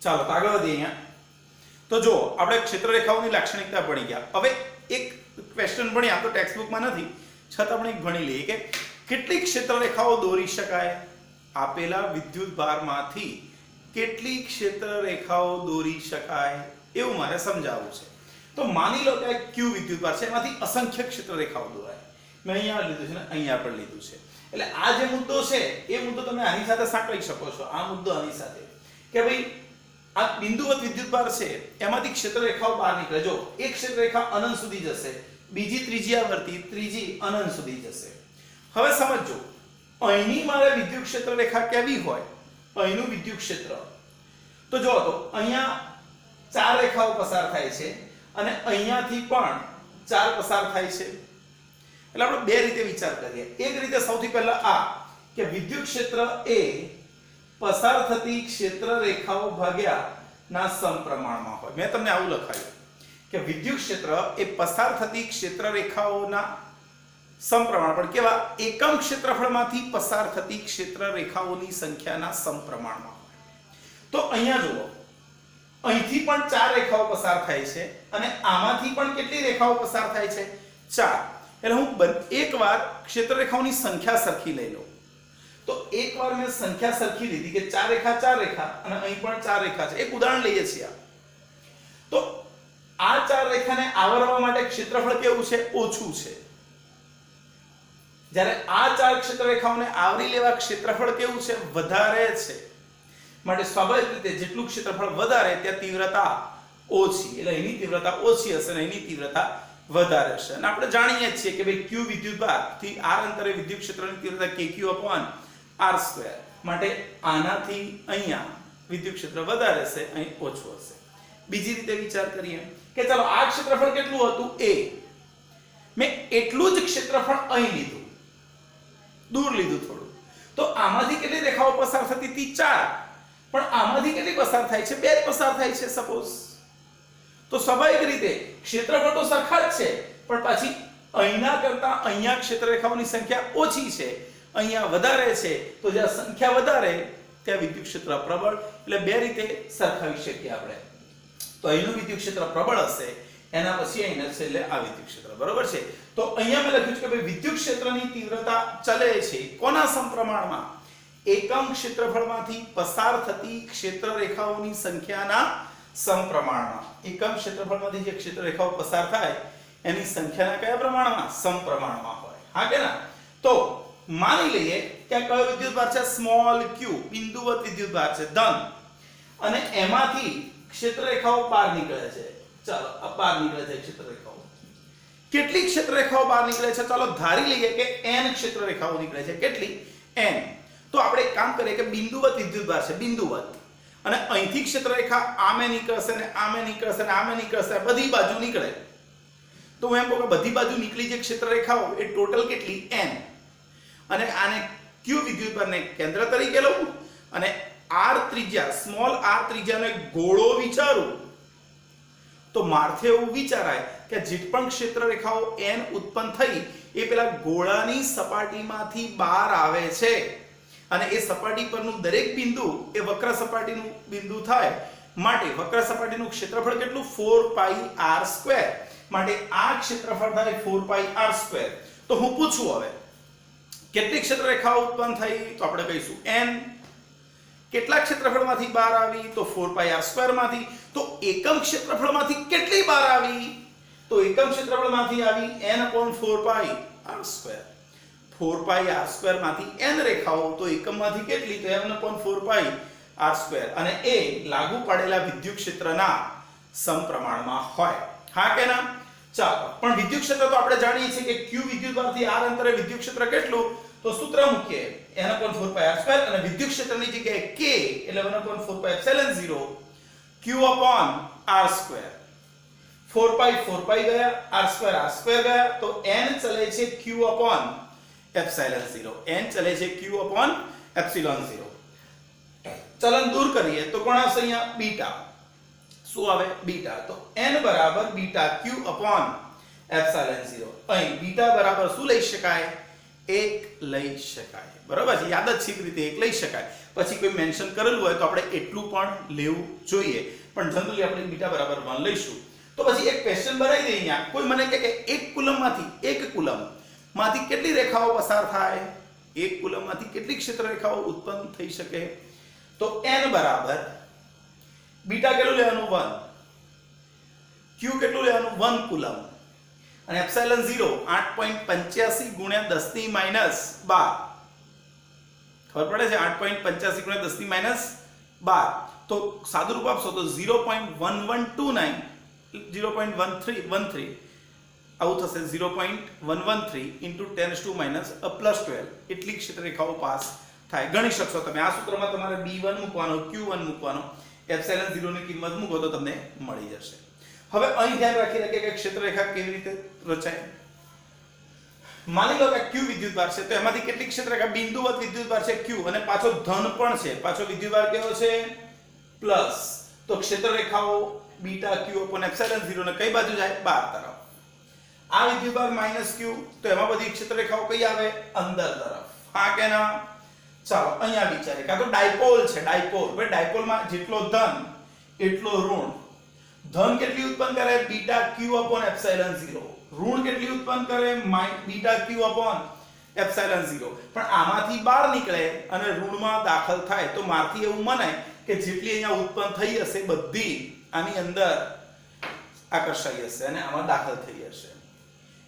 ચાલો તો આગળ વધીએ અહીંયા. તો જો આપણે ક્ષેત્ર રેખાઓની લાક્ષણિકતા ભણી ગયા. હવે એક ક્વેશ્ચન ભણ્યા તો ટેક્સ્ટ બુકમાં નથી, છતાં આપણે એક ભણી લઈએ કે કેટલી ક્ષેત્ર રેખાઓ દોરી શકાય? આપેલા વિદ્યુત ભારમાંથી કેટલી ક્ષેત્ર રેખાઓ દોરી શકાય એવું મારે સમજાવવું છે. તો માની લો કે Q વિદ્યુત ભાર છે, એમાંથી અસંખ્ય ક્ષેત્ર રેખાઓ દોરાય. મેં અહીંયા લીધું છે ને અહીંયા પણ લીધું છે. એટલે આ જે મુદ્દો છે એ મુદ્દો તમે આની સાથે સાંકળી શકો છો. આ મુદ્દો આની સાથે કે ભાઈ આ બિંદુવત વિદ્યુતભાર છે, એમાંથી ક્ષેત્ર રેખાઓ બહાર નીકળે. જો એક ક્ષેત્ર રેખા અનંત સુધી જશે, બીજી ત્રીજી આવર્તી, ત્રીજી અનંત સુધી જશે. હવે સમજો, અહીંની મારે વિદ્યુત ક્ષેત્ર રેખા કેવી હોય? અહીંનું વિદ્યુત ક્ષેત્ર તો જો તો અહીંયા 4 રેખાઓ પસાર થાય છે અને અહીંયાથી પણ 4 પસાર થાય છે. એટલે આપણે બે રીતે વિચાર કરીએ. એક રીતે સૌથી પહેલા આ કે વિદ્યુત ક્ષેત્ર એ પસાર થતી ક્ષેત્ર રેખાઓ ભાગ્યા ના સમપ્રમાણમાં હોય. મેં તમને આવું લખાયું કે વિદ્યુત ક્ષેત્ર એ પસાર થતી ક્ષેત્ર રેખાઓના સમપ્રમાણ, પણ કેવા? એકમ ક્ષેત્રફળમાંથી પસાર થતી ક્ષેત્ર રેખાઓની સંખ્યાના સમપ્રમાણમાં હોય. તો અહીંયા જુઓ, અહીંથી પણ 4 રેખાઓ પસાર થાય છે અને આમાંથી પણ કેટલી રેખાઓ પસાર થાય છે? 4. એટલે હું એકવાર ક્ષેત્ર રેખાઓની સંખ્યા સરખી લઈ લઉં. તો એકવાર મેં સંખ્યા સરખી લીધી કે 4 રેખા 4 રેખા અને અહીં પણ 4 રેખા છે. એક ઉદાહરણ લઈએ છીએ. તો આ 4 રેખાને આવરવા માટે ક્ષેત્રફળ કેવું છે? ઓછું છે. જ્યારે આ 4 ક્ષેત્ર રેખાઓને આવરી લેવા ક્ષેત્રફળ કેવું છે? વધારે છે. માટે સ્વાભાવિક રીતે જેટલું ક્ષેત્રફળ વધારે ત્યાં તીવ્રતા ઓછી, એટલે એની તીવ્રતા ઓછી હશે અને એની તીવ્રતા વધારે હશે. અને આપણે જાણીએ છીએ કે ભાઈ q વિદ્યુતભાર થી r અંતરે વિદ્યુત ક્ષેત્રની તીવ્રતા kq/r². માટે આનાથી અહીંયા વિદ્યુત ક્ષેત્ર વધારે હશે, અહીં ઓછું હશે. બીજી રીતે વિચાર કરીએ કે ચાલો આ ક્ષેત્રફળ કેટલું હતું? a. મેં એટલું જ ક્ષેત્રફળ અહીં લીધું, દૂર લીધું થોડું. તો આમાંથી કેટલી રેખાઓ પસાર થતી હતી? 4. પણ આમાંથી કેટલી પસાર થાય છે? 2 જ પસાર થાય છે સપોઝ. તો સ્વાભાવિક રીતે ક્ષેત્રફળ તો સરખા જ છે, પણ પાછી અહીંના કરતા અહીંયા ક્ષેત્ર રેખાઓની સંખ્યા ઓછી છે, અહીંયા વધારે છે. તો જ્યાં સંખ્યા વધારે ત્યાં વિદ્યુત ક્ષેત્ર પ્રબળ. એટલે 2 રીતે સરખાવી શકીએ આપણે. તો અહીંનું વિદ્યુત ક્ષેત્ર પ્રબળ હશે, એના પછી અહીંના છે એટલે આ વિદ્યુત ક્ષેત્ર. બરોબર છે? તો અહીંયા મેં લખ્યું છે કે ભાઈ વિદ્યુત ક્ષેત્રની તીવ્રતા ચલે છે કોના સમપ્રમાણમાં? એકમ ક્ષેત્રફળમાંથી પસાર થતી ક્ષેત્ર રેખાઓની સંખ્યાના સમપ્રમાણમાં. એકમ ક્ષેત્રફળમાંથી જે ક્ષેત્ર રેખાઓ પસાર થાય એની સંખ્યાના કયા પ્રમાણમાં? સમપ્રમાણમાં હોય. હા કે ના? તો માની લઈએ કે આ કયો વિદ્યુતભાર છે? સ્મોલ q, બિંદુવત વિદ્યુતભાર છે, ધન. અને એમાંથી ક્ષેત્ર રેખાઓ બહાર નીકળે છે. ચાલો આ બહાર નીકળે છે ક્ષેત્ર રેખાઓ. કેટલી ક્ષેત્ર રેખાઓ બહાર નીકળે છે? ચાલો ધારી લઈએ કે n ક્ષેત્ર રેખાઓ નીકળે છે. કેટલી? n. તો આપણે એક કામ કરીએ કે બિંદુવત વિદ્યુતભાર છે, બિંદુવત. અને અહીંથી ક્ષેત્ર રેખા આમે નીકળશે ને આમે નીકળશે ને આમે નીકળશે, બધી બાજુ નીકળે. તો હું એમ કહું કે બધી બાજુ નીકળી જે ક્ષેત્ર રેખાઓ એ ટોટલ કેટલી? n. અને આને q વિદ્યુતભારને કેન્દ્ર તરીકે લઉં અને r ત્રિજ્યા, સ્મોલ r ત્રિજ્યાનો એક ગોળો વિચારું. તો મારથી એવું વિચારાય કે જે પણ ક્ષેત્ર રેખાઓ n ઉત્પન્ન થઈ એ પેલા ગોળાની સપાટીમાંથી બહાર આવે છે. અને એ સપાટી પરનું દરેક બિંદુ એ વક્ર સપાટીનું બિંદુ થાય. માટે વક્ર સપાટીનું ક્ષેત્રફળ કેટલું? 4πr². માટે આ ક્ષેત્રફળ થાય 4πr². તો હું પૂછું હવે કેટલી ક્ષેત્ર રેખાઓ ઉત્પન્ન થઈ? તો આપણે કહીશું n. કેટલા ક્ષેત્રફળમાંથી બહાર આવી? તો 4πr² માંથી. તો એકમ ક્ષેત્રફળમાંથી કેટલી બહાર આવી? તો એકમ ક્ષેત્રફળમાંથી આવી n/4πr². 4πr² માંથી n રેખાઓ, તો એકમમાંથી કેટલી? તો n/4πr². અને એ લાગુ પાડેલા વિદ્યુત ક્ષેત્રના સમપ્રમાણમાં હોય. હા કે ના? ચાલો, પણ વિદ્યુત ક્ષેત્ર તો આપણે જાણીએ છીએ કે q વિદ્યુતભારથી r અંતરે વિદ્યુત ક્ષેત્ર કેટલું? તો સૂત્ર મૂકીએ n/4πr² અને વિદ્યુત ક્ષેત્રની જગ્યાએ k એટલે 1/4πε0 q/r². 4π 4π ગયા, r² ગયા. તો n ચલે છે q/ε0. n ચલે છે q/ε0. ચલન દૂર કરીએ તો કોણ આવશે અહીંયા? બીટા. શું આવે? બીટા. તો n બરાબર બીટા q/ε0. અહીં બીટા બરાબર શું લઈ શકાય? 1 લઈ શકાય. બરાબર છે? યાદચ્છિક રીતે 1 લઈ શકાય. પછી કોઈ મેન્શન કરેલું હોય તો આપણે એટલું પણ લેવું જોઈએ, પણ જનરલી આપણે બીટા બરાબર 1 લઈશું. તો પછી એક ક્વેશ્ચન બનાવી દઈએ અહીંયા. કોઈ મને કહે કે 1 કુલમ માંથી કેટલી રેખાઓ પસાર થાય? 1 કુલમમાંથી કેટલી ક્ષેત્ર રેખાઓ ઉત્પન્ન થઈ શકે? તો n બરાબર બીટા કેટલું લેવાનું? 1. q કેટલું લેવાનું? 1 કુલમ. અને ε0 8.85 ગુણ્યા 10⁻12. ખબર પડે છે? 8.85 ગુણ્યા 10⁻12. તો સાદું રૂપ આપશો તો 0.1129 0.13 આવું થશે. 0.113 × 10⁻12 એટલી ક્ષેત્ર રેખાઓ પાસ થાય. ગણી શકશો તમે. આ સૂત્રમાં તમારે b1 મૂકવાનો, q1 મૂકવાનો, ε0 ની કિંમત મૂકો તો તમને મળી જશે. હવે અહીં ધ્યાન રાખી રાખીએ કે ક્ષેત્ર રેખા કેવી રીતે રચાય. માની લો કે q વિદ્યુતભાર છે, તો એમાંથી કેટલી ક્ષેત્રરેખા બિંદુવત વિદ્યુતભાર છે q, અને પાછો ધન પણ છે, પાછો વિદ્યુતભાર કેવો છે પ્લસ, તો ક્ષેત્રરેખાઓ બીટા q upon epsilon 0 ને કઈ બાજુ જાય બહાર તરફ. આ વિદ્યુતભાર માઈનસ q, તો એમાં બધી ક્ષેત્રરેખાઓ કઈ આવે અંદર તરફ. હા કે ના? ચાલો અહીંયા વિચારે કાં તો ડાયપોલ છે, ડાયપોલ. ભાઈ ડાયપોલમાં જેટલો ધન એટલો ઋણ. ધન કેટલી ઉત્પન્ન કરે બીટા q upon epsilon 0, ઋણ કેટલી ઉત્પન્ન કરે બીટા q upon epsilon 0. પણ આમાંથી બહાર નીકળે અને ઋણમાં દાખલ થાય તો મારથી એવું મનાય કે જેટલી અહીંયા ઉત્પન્ન થઈ હશે બધી આની અંદર આકર્ષાઈ હશે અને આમાં દાખલ થઈ હશે.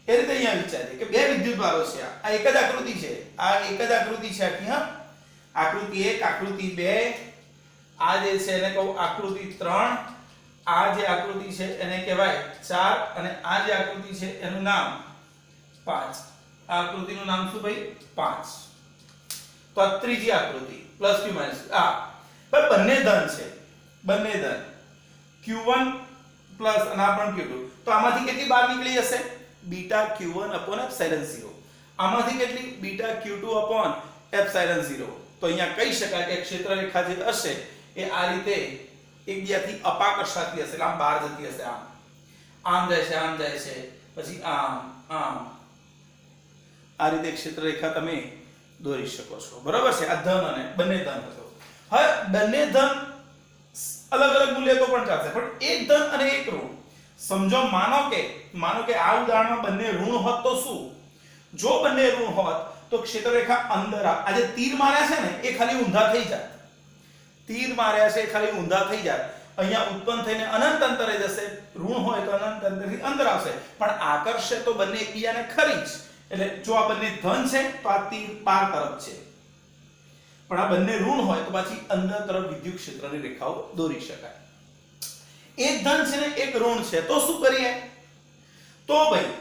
એ રીતે અહીંયા વિચારીએ કે બે વિદ્યુતભારો છે, આ એક જ આકૃતિ છે, આ એક જ આકૃતિ છે આખી. હા, આકૃતિ 1, આકૃતિ 2, આ જે છે એને કહું આકૃતિ 3, આ જે આકૃતિ છે એને કહેવાય 4, અને આ જે આકૃતિ છે એનું નામ 5. આ આકૃતિનું નામ શું ભાઈ 5. તો આ ત્રીજી આકૃતિ પ્લસ q માઈનસ આ પર બંને ધન છે, બંને ધન q1 પ્લસ અને આ પણ q2. તો આમાંથી કેટલી બહાર નીકળી હશે બીટા q1 upon epsilon 0. આમાંથી કેટલી બીટા q2 upon epsilon 0. તો અહીંયા કહી શકાય કે ક્ષેત્રરેખા જે હશે એ આ રીતે એકબીજાથી અપાકર્ષાતી હશે, આમ બહાર જતી હશે, આમ જાય છે, આમ જાય છે, પછી આમ આ રીતે ક્ષેત્રરેખા તમે દોરી શકો છો. બરાબર છે? આ ધન અને બંને ધન હતો. હવે બંને ધન અલગ અલગ મૂલ્ય તો પણ ચાલશે, પણ એક ધન અને એક ઋણ. સમજો માનો કે આ ઉદાહરણમાં બંને ઋણ હોત તો શું? જો બંને ઋણ હોત તો ક્ષેત્રરેખા અંદર આ જે તીર માર્યા છે ને એ ખાલી ઊંધા થઈ જાય. તીર માર્યા છે ખાલી ઊંધા થઈ જાય, અહીંયા ઉત્પન્ન થઈને અનંત અંતરે જશે. ઋણ હોય તો અનંત અંતરથી અંદર આવશે, પણ આકર્ષે તો બંને એકબીજાને ખરી જ. એટલે જો આ બંને ધન છે તો આ તીર પાર તરફ છે, પણ આ બંને ઋણ હોય તો પછી અંદર તરફ વિદ્યુત ક્ષેત્રની રેખાઓ દોરી શકાય. એક ધન છે ને એક ઋણ છે, તો શું કરીએ? તો ભાઈ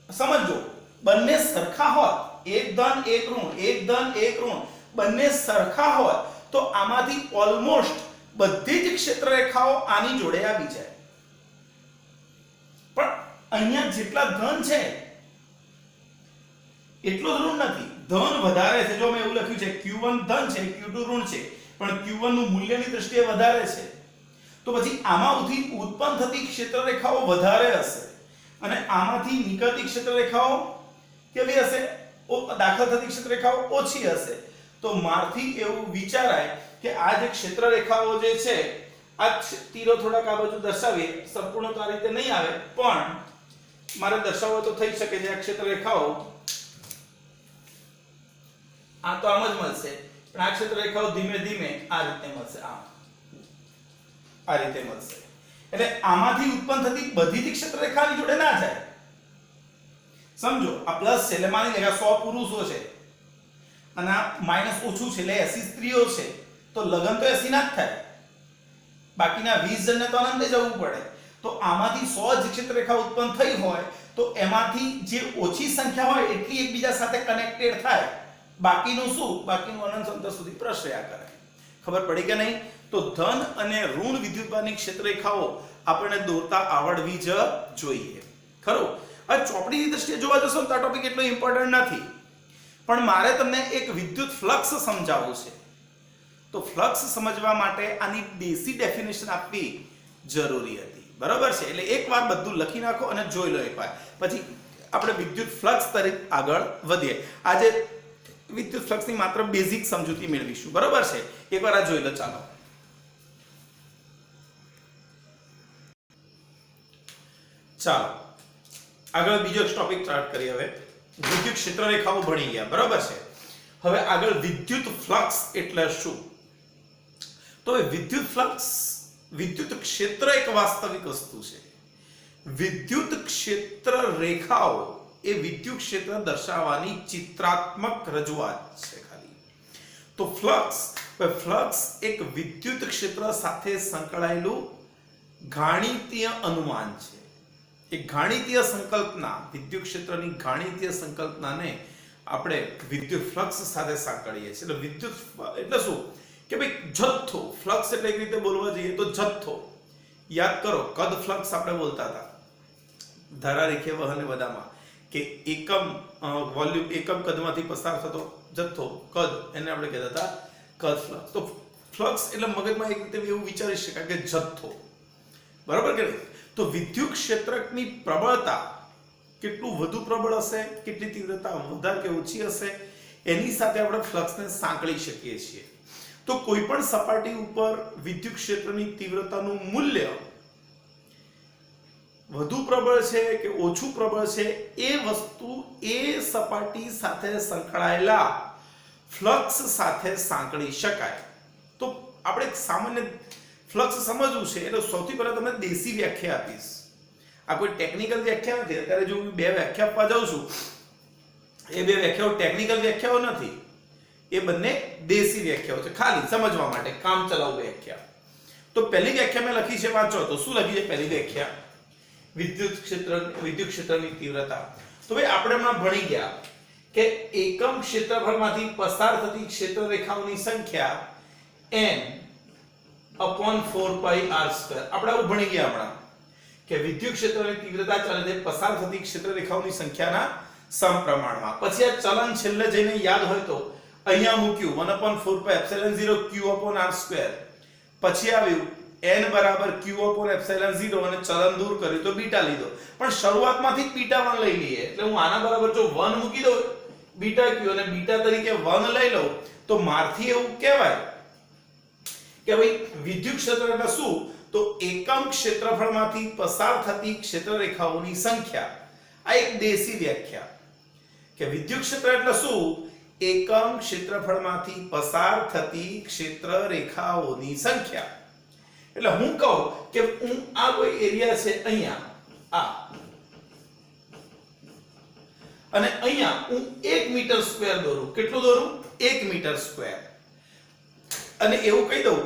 સમજો, બંને સરખા હોત, એક ધન એક ઋણ, એક ધન એક ઋણ, બંને સરખા હોત તો આમાંથી ઓલમોસ્ટ બધી જ ક્ષેત્રરેખાઓ આની જોડે આવી જાય. પણ અહીંયા જેટલા ધન છે એટલો જ ઋણ નથી, ધન વધારે છે. જો મેં એવું લખ્યું છે q1 ધન છે, q2 ઋણ છે, પણ q1 નું મૂલ્યની દ્રષ્ટિએ વધારે છે, તો પછી આમાંથી ઉત્પન્ન થતી ક્ષેત્રરેખાઓ વધારે હશે અને આમાંથી નીકળતી ક્ષેત્રરેખાઓ કેવી હશે? દાખલ થતી ક્ષેત્રરેખાઓ ઓછી હશે. તો મારથી એવું વિચારાય કે આ જે ક્ષેત્રરેખાઓ જે છે, આ તીરો થોડાક આ બાજુ દર્શાવીએ, સંપૂર્ણ તો આ રીતે નહીં આવે, પણ મારે દર્શાવવો તો થઈ શકે છે. આ ક્ષેત્રરેખાઓ આ તો આમ જ મળશે, પણ આ ક્ષેત્રરેખાઓ ધીમે ધીમે આ રીતે મળશે, આ રીતે મળશે. એટલે આમાંથી ઉત્પન્ન થતી બધી જ ક્ષેત્રરેખાની જોડે ના જાય. સમજો આ પ્લસ છે એટલે માની લે 100 પુરુષો છે અને આ માઈનસ ઓછું છે એટલે 80 સ્ત્રીઓ છે, તો લગન તો 80 ના જ થાય, બાકીના 20 જણને તો અનંતે જવું પડે. તો આમાંથી 100 જ ક્ષેત્રરેખા ઉત્પન્ન થઈ હોય તો એમાંથી જે ઓછી સંખ્યા હોય એટલી એકબીજા સાથે કનેક્ટેડ થાય, બાકીનું શું? બાકીનું અનંત અંતર સુધી પ્રસર્યા કરે. ખબર પડી કે નહીં? તો ધન અને ઋણ વિદ્યુતભારની ક્ષેત્રરેખાઓ આપણને દોરતા આવડવી જ જોઈએ. ખરું? હવે ચોપડીની દ્રષ્ટિએ જોવા જશો તો આ ટોપિક એટલો ઇમ્પોર્ટન્ટ નથી, પણ મારે તમને એક વિદ્યુત ફ્લક્સ સમજાવવું છે. તો ફ્લક્સ સમજવા માટે આની બેસિક ડેફિનેશન આપવી જરૂરી હતી. બરાબર છે? એટલે એકવાર બધું લખી નાખો અને જોઈ લો એકવાર, પછી આપણે વિદ્યુત ફ્લક્સ તરફ આગળ વધીએ. આજે વિદ્યુત ફ્લક્સની માત્ર બેઝિક સમજૂતી મેળવીશું. બરાબર છે? એકવાર આ જોઈ લો. ચાલો આગળ બીજો ટોપિક સ્ટાર્ટ કરીએ. હવે વિદ્યુત ક્ષેત્રરેખાઓ ભણી ગયા. બરાબર છે? હવે આગળ વિદ્યુત ફ્લક્સ એટલે શું? તો વિદ્યુત ફ્લક્સ, વિદ્યુત ક્ષેત્ર એક વાસ્તવિક વસ્તુ છે. વિદ્યુત ક્ષેત્ર રેખાઓ એ વિદ્યુત ક્ષેત્ર દર્શાવવાની ચિત્રાત્મક રજૂઆત છે ખાલી. તો ફ્લક્સ એક વિદ્યુત ક્ષેત્ર સાથે સંકળાયેલું ગાણિતીય અનુમાન છે. એક ગાણિતીય સંકલ્પના, વિદ્યુત ક્ષેત્રની ગાણિતીય સંકલ્પનાને આપણે વિદ્યુત ફ્લક્સ સાથે સાંકળીએ છીએ. એટલે વિદ્યુત એટલે શું કે ભાઈ જથ્થો. ફ્લક્સ એટલે એક રીતે બોલવા જઈએ તો જથ્થો. યાદ કરો, કદ ફ્લક્સ આપણે બોલતા હતા ધારારેખીય વહન બધામાં, કે એકમ વોલ્યુમ એકમ કદમાંથી પસાર થતો જથ્થો કદ એને આપણે કહેતા હતા કદ ફ્લક્સ. તો ફ્લક્સ એટલે મગજમાં એક રીતે એવું વિચારી શકાય કે જથ્થો, બરાબર કે નહીં? તો વિદ્યુત ક્ષેત્રની પ્રબળતા કેટલું વધુ પ્રબળ હશે, કેટલી તીવ્રતા વધારે કે ઓછી હશે, એની સાથે આપણે ફ્લક્સને સાંકળી શકીએ છીએ. તો કોઈ પણ સપાટી ઉપર વિદ્યુત ક્ષેત્રની તીવ્રતાનું મૂલ્ય વધુ પ્રબળ છે કે ઓછું પ્રબળ છે એ વસ્તુ એ સપાટી સાથે સંકળાયેલા ફ્લક્સ સાથે સાંકળી શકાય. તો આપણે સામાન્ય ફ્લક્સ સમજવું છે એટલે સૌથી પહેલા તમને દેશી વ્યાખ્યા આપીશ. આ કોઈ ટેકનિકલ વ્યાખ્યા નથી. અત્યારે જો બે વ્યાખ્યા આપવા જાઉં છું એ બે વ્યાખ્યાઓ ટેકનિકલ વ્યાખ્યાઓ નથી, એ બંને દેશી વ્યાખ્યાઓ છે, ખાલી સમજવા માટે કામ ચલાઉ વ્યાખ્યા. તો પહેલી વ્યાખ્યા મેં લખી છે, વાંચો. તો શું લખી છે પહેલી વ્યાખ્યા? વિદ્યુત ક્ષેત્રની તીવ્રતા. તો ભાઈ આપણે હમણાં ભણી ગયા કે એકમ ક્ષેત્રફળમાંથી પસાર થતી ક્ષેત્ર રેખાઓની સંખ્યા n/4πr². આપણે આવું ભણી ગયા હમણાં કે વિદ્યુત ક્ષેત્રની તીવ્રતા ચાલે છે પસાર થતી ક્ષેત્ર રેખાઓની સંખ્યાના સમપ્રમાણમાં. પછી આ ચલન છેલ્લે જઈને યાદ હોય તો અહીંયા મૂક્યું 1/4πε0q/r². પછી આવ્યું n = q/ε0 અને ચલન દૂર કર્યું તો બીટા લીધો. પણ શરૂઆતમાંથી જ બીટા 1 લઈ લઈએ. એટલે હું આના બરાબર જો 1 મૂકી દઉં બીટા q અને બીટા તરીકે 1 લઈ લઉં તો મારથી એવું કહેવાય કે ભાઈ વિદ્યુત ક્ષેત્ર એટલે શું? તો એકમ ક્ષેત્રફળમાંથી પસાર થતી ક્ષેત્ર રેખાઓની સંખ્યા. આ એક દેશી વ્યાખ્યા કે વિદ્યુત ક્ષેત્ર એટલે શું? એકમ ક્ષેત્રફળમાંથી પસાર થતી ક્ષેત્ર રેખાઓની સંખ્યા. એટલે હું કહું કે હું આ કોઈ એરિયા છે અહીંયા આ અને અહીંયા હું 1 મીટર સ્ક્વેર દોરું. કેટલું દોરું? 1 મીટર સ્ક્વેર. અને એવું કહી દઉં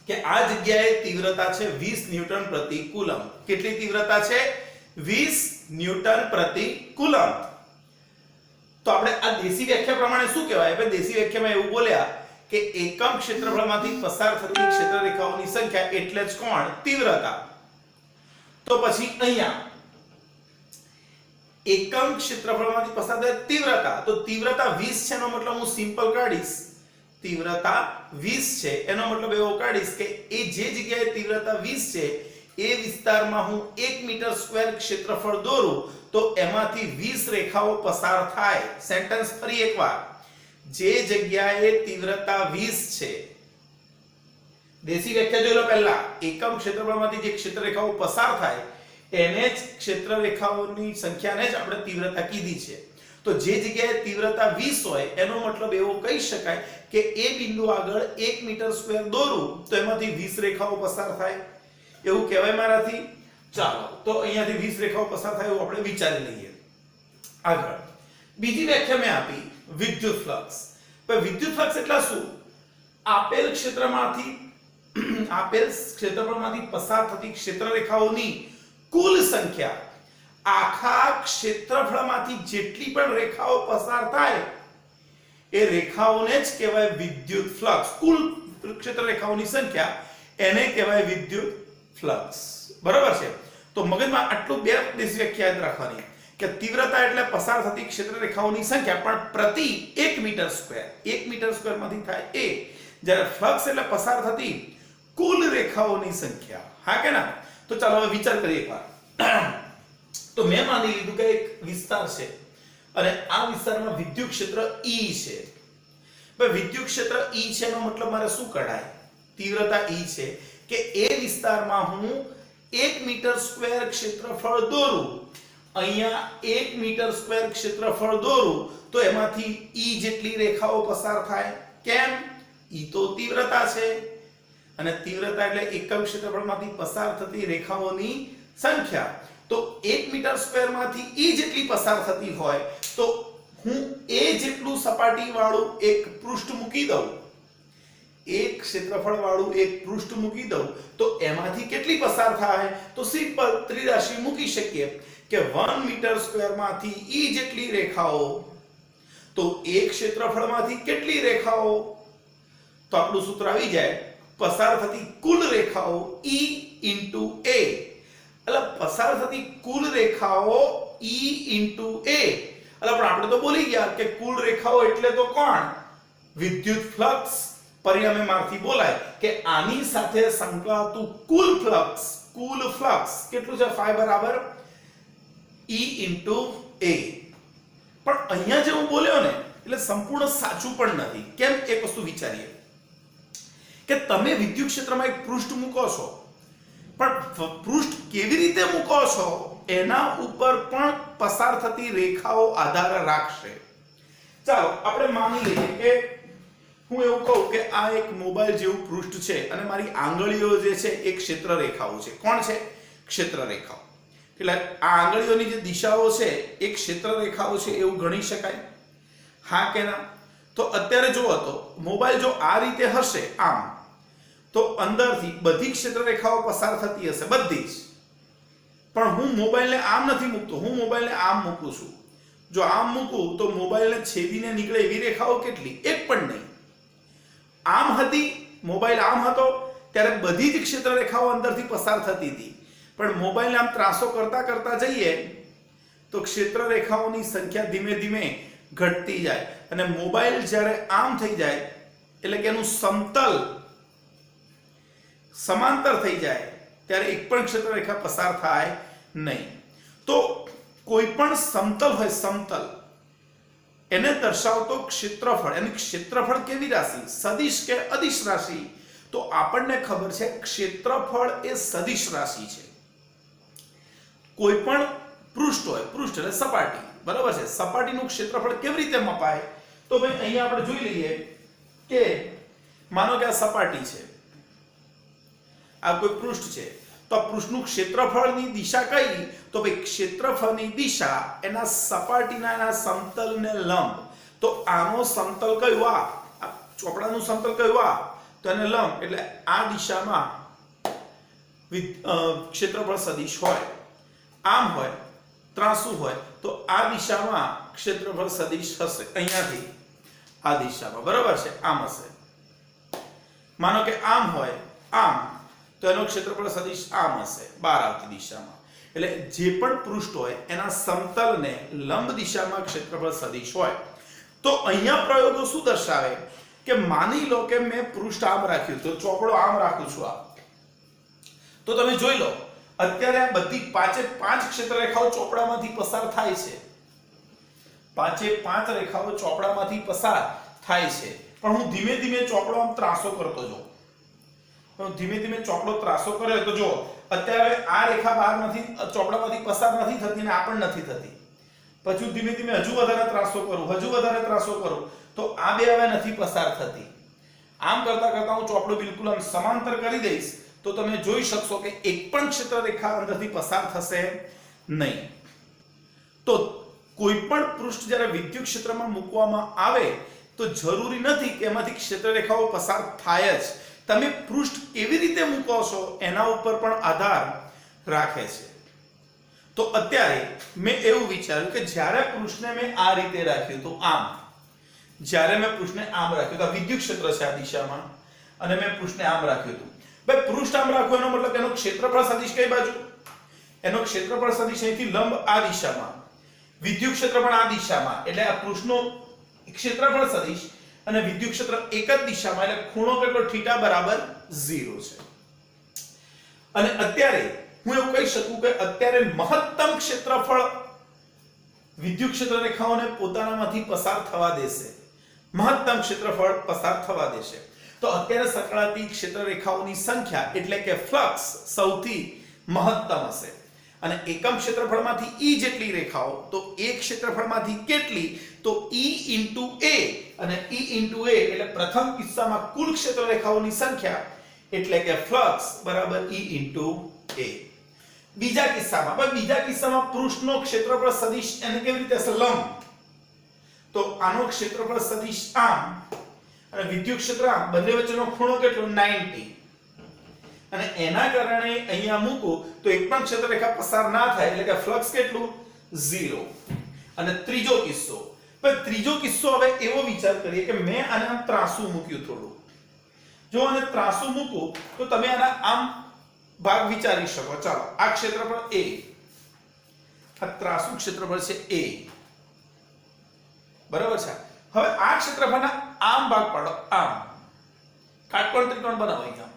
કે આ જગ્યાએ તીવ્રતા છે 20 ન્યૂટન પ્રતિ કુલમ. કેટલી તીવ્રતા છે? 20 ન્યૂટન પ્રતિ કુલમ. તો આપણે આ દેશી વ્યાખ્યા પ્રમાણે શું કહેવાય? આપણે દેશી વ્યાખ્યામાં એવું બોલ્યા કે એકમ ક્ષેત્રફળમાંથી પસાર થતી ક્ષેત્ર રેખાઓની સંખ્યા એટલે જ કોણ? તીવ્રતા. તો પછી અહીંયા એકમ ક્ષેત્રફળમાંથી પસાર થતી તીવ્રતા. તો તીવ્રતા 20 છે એનો મતલબ હું સિમ્પલ કાઢીશ તીવ્રતા 20 છે એનો મતલબ એવો કાઢીશ કે એ જે જગ્યાએ તીવ્રતા 20 છે એ વિસ્તારમાં હું 1 મીટર સ્ક્વેર ક્ષેત્રફળ દોરું તો એમાંથી 20 રેખાઓ પસાર થાય. સેન્ટેન્સ ફરી એકવાર. જે જગ્યાએ તીવ્રતા 20 છે, દેશી વ્યાખ્યા જોઈ લો પહેલા. એકમ ક્ષેત્રફળમાંથી જે ક્ષેત્ર રેખાઓ પસાર થાય એને જ ક્ષેત્ર રેખાઓની સંખ્યાને જ આપણે તીવ્રતા કીધી છે. તો જે જગ્યાએ તીવ્રતા 20 હોય એનો મતલબ એવો કહી શકાય કે એ બિંદુ આગળ 1 મીટર સ્ક્વેર દોરું તો એમાંથી 20 રેખાઓ પસાર થાય. એવું કહેવાય મારાથી? ચાલો તો અહીંયાથી 20 રેખાઓ પસાર થાય એવું આપણે વિચારી લઈએ. આગળ બીજી વ્યાખ્યા મેં આપી વિદ્યુત ફ્લક્સ. પણ વિદ્યુત ફ્લક્સ એટલે શું? આપેલ ક્ષેત્રફળમાંથી પસાર થતી ક્ષેત્ર રેખાઓની કુલ સંખ્યા આખા ક્ષેત્રફળમાંથી જેટલી પણ રેખાઓ પસાર થાય એ રેખાઓને જ કહેવાય વિદ્યુત ફ્લક્સ. કુલ ક્ષેત્ર રેખાઓની સંખ્યા એને કહેવાય વિદ્યુત ફ્લક્સ. બરાબર છે? તો મગજમાં આટલું બે દેશી વ્યાખ્યા યાદ રાખવાની કે તીવ્રતા એટલે પસાર થતી ક્ષેત્ર રેખાઓની સંખ્યા પણ પ્રતિ 1 મીટર સ્ક્વેર. 1 મીટર સ્ક્વેર માંથી થાય એ. જ્યારે ફ્લક્સ એટલે પસાર થતી કુલ રેખાઓની સંખ્યા. હા કે ના? તો ચાલો હવે વિચાર કરીએ એકવાર. તો મેં માની લીધું કે એક વિસ્તાર છે અને આ વિસ્તારમાં વિદ્યુત ક્ષેત્ર E છે. ભાઈ વિદ્યુત ક્ષેત્ર E છે એનો મતલબ મારે શું કઢાય? તીવ્રતા E છે કે એ વિસ્તારમાં હું 1 મીટર સ્ક્વેર ક્ષેત્રફળ દોરું. અહીંયા 1 મીટર સ્ક્વેર ક્ષેત્રફળ દોરું તો એમાંથી E જેટલી રેખાઓ પસાર થાય. કેમ? E તો તીવ્રતા છે અને તીવ્રતા એટલે એકમ ક્ષેત્રફળમાંથી પસાર થતી રેખાઓની સંખ્યા. તો 1 મીટર સ્ક્વેર માંથી E જેટલી પસાર થતી હોય તો હું એ જેટલું સપાટી વાળું એક પૃષ્ઠ મૂકી દઉં, એક ક્ષેત્રફળ વાળું એક પૃષ્ઠ મૂકી દઉં તો એમાંથી કેટલી પસાર થાય? તો સિમ્પલ ત્રિરાશિ મૂકી શકીએ કે 1 મીટર સ્ક્વેર માંથી E જેટલી રેખાઓ તો એક ક્ષેત્રફળમાંથી કેટલી રેખાઓ? તો આપણું સૂત્ર આવી જાય પસાર થતી કુલ રેખાઓ E * A. એટલે પસાર થતી કુલ રેખાઓ E into A. એટલે પણ આપણે તો બોલી ગયા કે કુલ રેખાઓ એટલે તો કોણ? વિદ્યુત ફ્લક્સ. પરિણામે મારથી બોલાય કે આની સાથે સંકળાતું કુલ ફ્લક્સ કેટલું છે? phi બરાબર E into A. પણ અહીંયા જે હું બોલ્યો ને એટલે સંપૂર્ણ સાચું પણ નથી. કેમ? એક વસ્તુ વિચારીએ કે તમે વિદ્યુત ક્ષેત્રમાં એક પૃષ્ઠ મૂકો છો, પણ પૃષ્ઠ કેવી રીતે મૂકો છો એના ઉપર પણ પસાર થતી રેખાઓ આધાર રાખશે. ચાલો આપણે માની લઈએ કે હું એવું કહું કે આ એક મોબાઈલ જેવું પૃષ્ઠ છે અને મારી આંગળીઓ જે છે એ ક્ષેત્ર રેખાઓ છે. કોણ છે? ક્ષેત્ર રેખાઓ. એટલે આ આંગળીઓની જે દિશાઓ છે એ ક્ષેત્ર રેખાઓ છે એવું ગણી શકાય? હા કે ના? તો અત્યારે જુઓ તો મોબાઈલ જો આ રીતે હશે આમ, તો અંદરથી બધી ક્ષેત્ર રેખાઓ પસાર થતી હશે, બધી જ. પણ હું મોબાઈલને આમ નથી મૂકતો, હું મોબાઈલને આમ મૂકું છું. જો આમ મૂકું તો મોબાઈલને છેદીને નીકળે એવી રેખાઓ કેટલી? એક પણ નહીં. આમ હતી, મોબાઈલ આમ હતો ત્યારે બધી જ ક્ષેત્ર રેખાઓ અંદરથી પસાર થતી હતી. પણ મોબાઈલને આમ ત્રાસો કરતા કરતા જઈએ તો ક્ષેત્ર રેખાઓની સંખ્યા ધીમે ધીમે ઘટતી જાય અને મોબાઈલ જ્યારે આમ થઈ જાય એટલે કે એનું સમતલ સમાંતર થઈ જાય ત્યારે એક પણ ક્ષેત્ર રેખા પસાર થાય નહીં. તો કોઈ પણ સમતલ હોય, સમતલ એને દર્શાવતો ક્ષેત્રફળ, એનું ક્ષેત્રફળ કેવી રાશિ? સદિશ કે અદિશ રાશિ? તો આપણને ખબર છે ક્ષેત્રફળ એ સદિશ રાશિ છે. કોઈ પણ પૃષ્ઠ હોય, પૃષ્ઠ એટલે સપાટી, બરાબર છે? સપાટીનું ક્ષેત્રફળ કેવી રીતે મપાય? તો ભાઈ અહીંયા આપણે જોઈ લઈએ કે માનો કે આ સપાટી છે, આ કોઈ પૃષ્ઠ છે, તો આ પૃષ્ઠનું ક્ષેત્રફળની દિશા કઈ? તો ભાઈ ક્ષેત્રફળની દિશા એના સપાટીના એના સમતલને લંબ. તો આનો સમતલ કયું? આ ચોપડાનું સમતલ કયું? આ. તો એને લંબ એટલે આ દિશામાં ક્ષેત્રફળ સદિશ હોય. આમ હોય, ત્રાંસુ હોય તો આ દિશામાં ક્ષેત્રફળ સદિશ હશે. અહીંયાથી આ દિશામાં, બરાબર છે? આમ હશે. માનો કે આમ હોય, આમ, તો એનો ક્ષેત્રફળ સદિશ આમ હશે, બહાર આવતી દિશામાં. એટલે જે પણ પૃષ્ઠ હોય એના સમતલને લંબ દિશામાં ક્ષેત્રફળ સદિશ હોય. તો અહીંયા પ્રયોગો શું દર્શાવે કે માની લો કે મેં પૃષ્ઠ આમ રાખ્યું, તો ચોપડો આમ રાખું છું આ. તો તમે જોઈ લો અત્યારે આ બધી પાંચે પાંચ ક્ષેત્ર રેખાઓ ચોપડામાંથી પસાર થાય છે. પાંચે પાંચ રેખાઓ ચોપડામાંથી પસાર થાય છે. પણ હું ધીમે ધીમે ચોપડો આમ ત્રાસો કરતો જાઉં. ધીમે ધીમે ચોપડો ત્રાસો કરે તો જો અત્યારે આ રેખા બહાર નથી, ચોપડામાંથી પસાર નથી થતી ને આ પણ નથી થતી. પછી ધીમે ધીમે હજુ વધારે ત્રાસો કરું, હજુ વધારે ત્રાસો કરું તો આ બે હવે નથી પસાર થતી. આમ કરતા કરતા હું ચોપડો બિલકુલ આમ સમાંતર કરી દઈશ તો તમે જોઈ શકશો કે એક પણ ક્ષેત્ર રેખા અંદરથી પસાર થશે નહીં. તો કોઈ પણ પૃષ્ઠ જ્યારે વિદ્યુત ક્ષેત્રમાં મૂકવામાં આવે તો જરૂરી નથી કે એમાંથી ક્ષેત્ર રેખાઓ પસાર થાય જ. તમે પૃષ્ઠ કેવી રીતે મૂકો છો એના ઉપર પણ આધાર રાખે છે. તો અત્યારે મેં એવું વિચાર્યું કે જ્યારે પૃષ્ઠને મેં આ રીતે રાખ્યું તો આમ, જ્યારે મેં પૃષ્ઠને આમ રાખ્યું તો વિદ્યુત ક્ષેત્ર છે આ દિશામાં અને મેં પૃષ્ઠને આમ રાખ્યું હતું. ભાઈ પૃષ્ઠ આમ રાખો એનો મતલબ એનો ક્ષેત્રફળ સદિશ કઈ બાજુ? એનો ક્ષેત્રફળ સદિશ અહીંથી લંબ આ દિશામાં, વિદ્યુત ક્ષેત્ર પણ આ દિશામાં. એટલે આ પૃષ્ઠનો ક્ષેત્રફળ સદિશ અને વિદ્યુત ક્ષેત્ર એક જ દિશામાં એટલે ખૂણો કેટલો? θ બરાબર 0 છે. અને અત્યારે હું એવું કહી શકું કે અત્યારે મહત્તમ ક્ષેત્રફળ વિદ્યુત ક્ષેત્ર રેખાઓને પોતાનામાંથી પસાર થવા દેશે. મહત્તમ ક્ષેત્રફળ પસાર થવા દેશે. તો અત્યારે સંકળાતી ક્ષેત્ર રેખાઓની સંખ્યા એટલે કે ફ્લક્સ સૌથી મહત્તમ હશે. અને એકમ ક્ષેત્રફળમાંથી E જેટલી રેખાઓ, તો એક ક્ષેત્રફળમાંથી કેટલી? તો E into A. અને E into A એટલે પ્રથમ કિસ્સામાં કુલ ક્ષેત્ર રેખાઓની સંખ્યા એટલે કે ફ્લક્સ બરાબર E into A. બીજા કિસ્સામાં પૃષ્ઠનો ક્ષેત્રફળ સદિશ એને કેવી રીતે હશે? લંબ. તો આનો ક્ષેત્રફળ સદિશ આમ અને વિદ્યુત ક્ષેત્ર આમ, બંને વચ્ચેનો ખૂણો કેટલો? 90. અને એના કારણે અહીંયા મૂકો તો એક પણ ક્ષેત્ર રેખા પસાર ના થાય એટલે કે ફ્લક્સ કેટલું? 0. અને ત્રીજો કિસ્સો હવે એવો વિચાર કરીએ કે મેં આને આમ ત્રાસુ મૂક્યું થોડું. જો આને ત્રાસુ મૂકો તો તમે આના આમ ભાગ વિચારી શકો. ચાલો આ ક્ષેત્રફળ A, આ ત્રાસુ ક્ષેત્રફળ છે A, બરાબર છે. હવે આ ક્ષેત્રફળના આમ ભાગ પાડો, આમ કાટકોણ ત્રિકોણ બનાવો અહીંયા,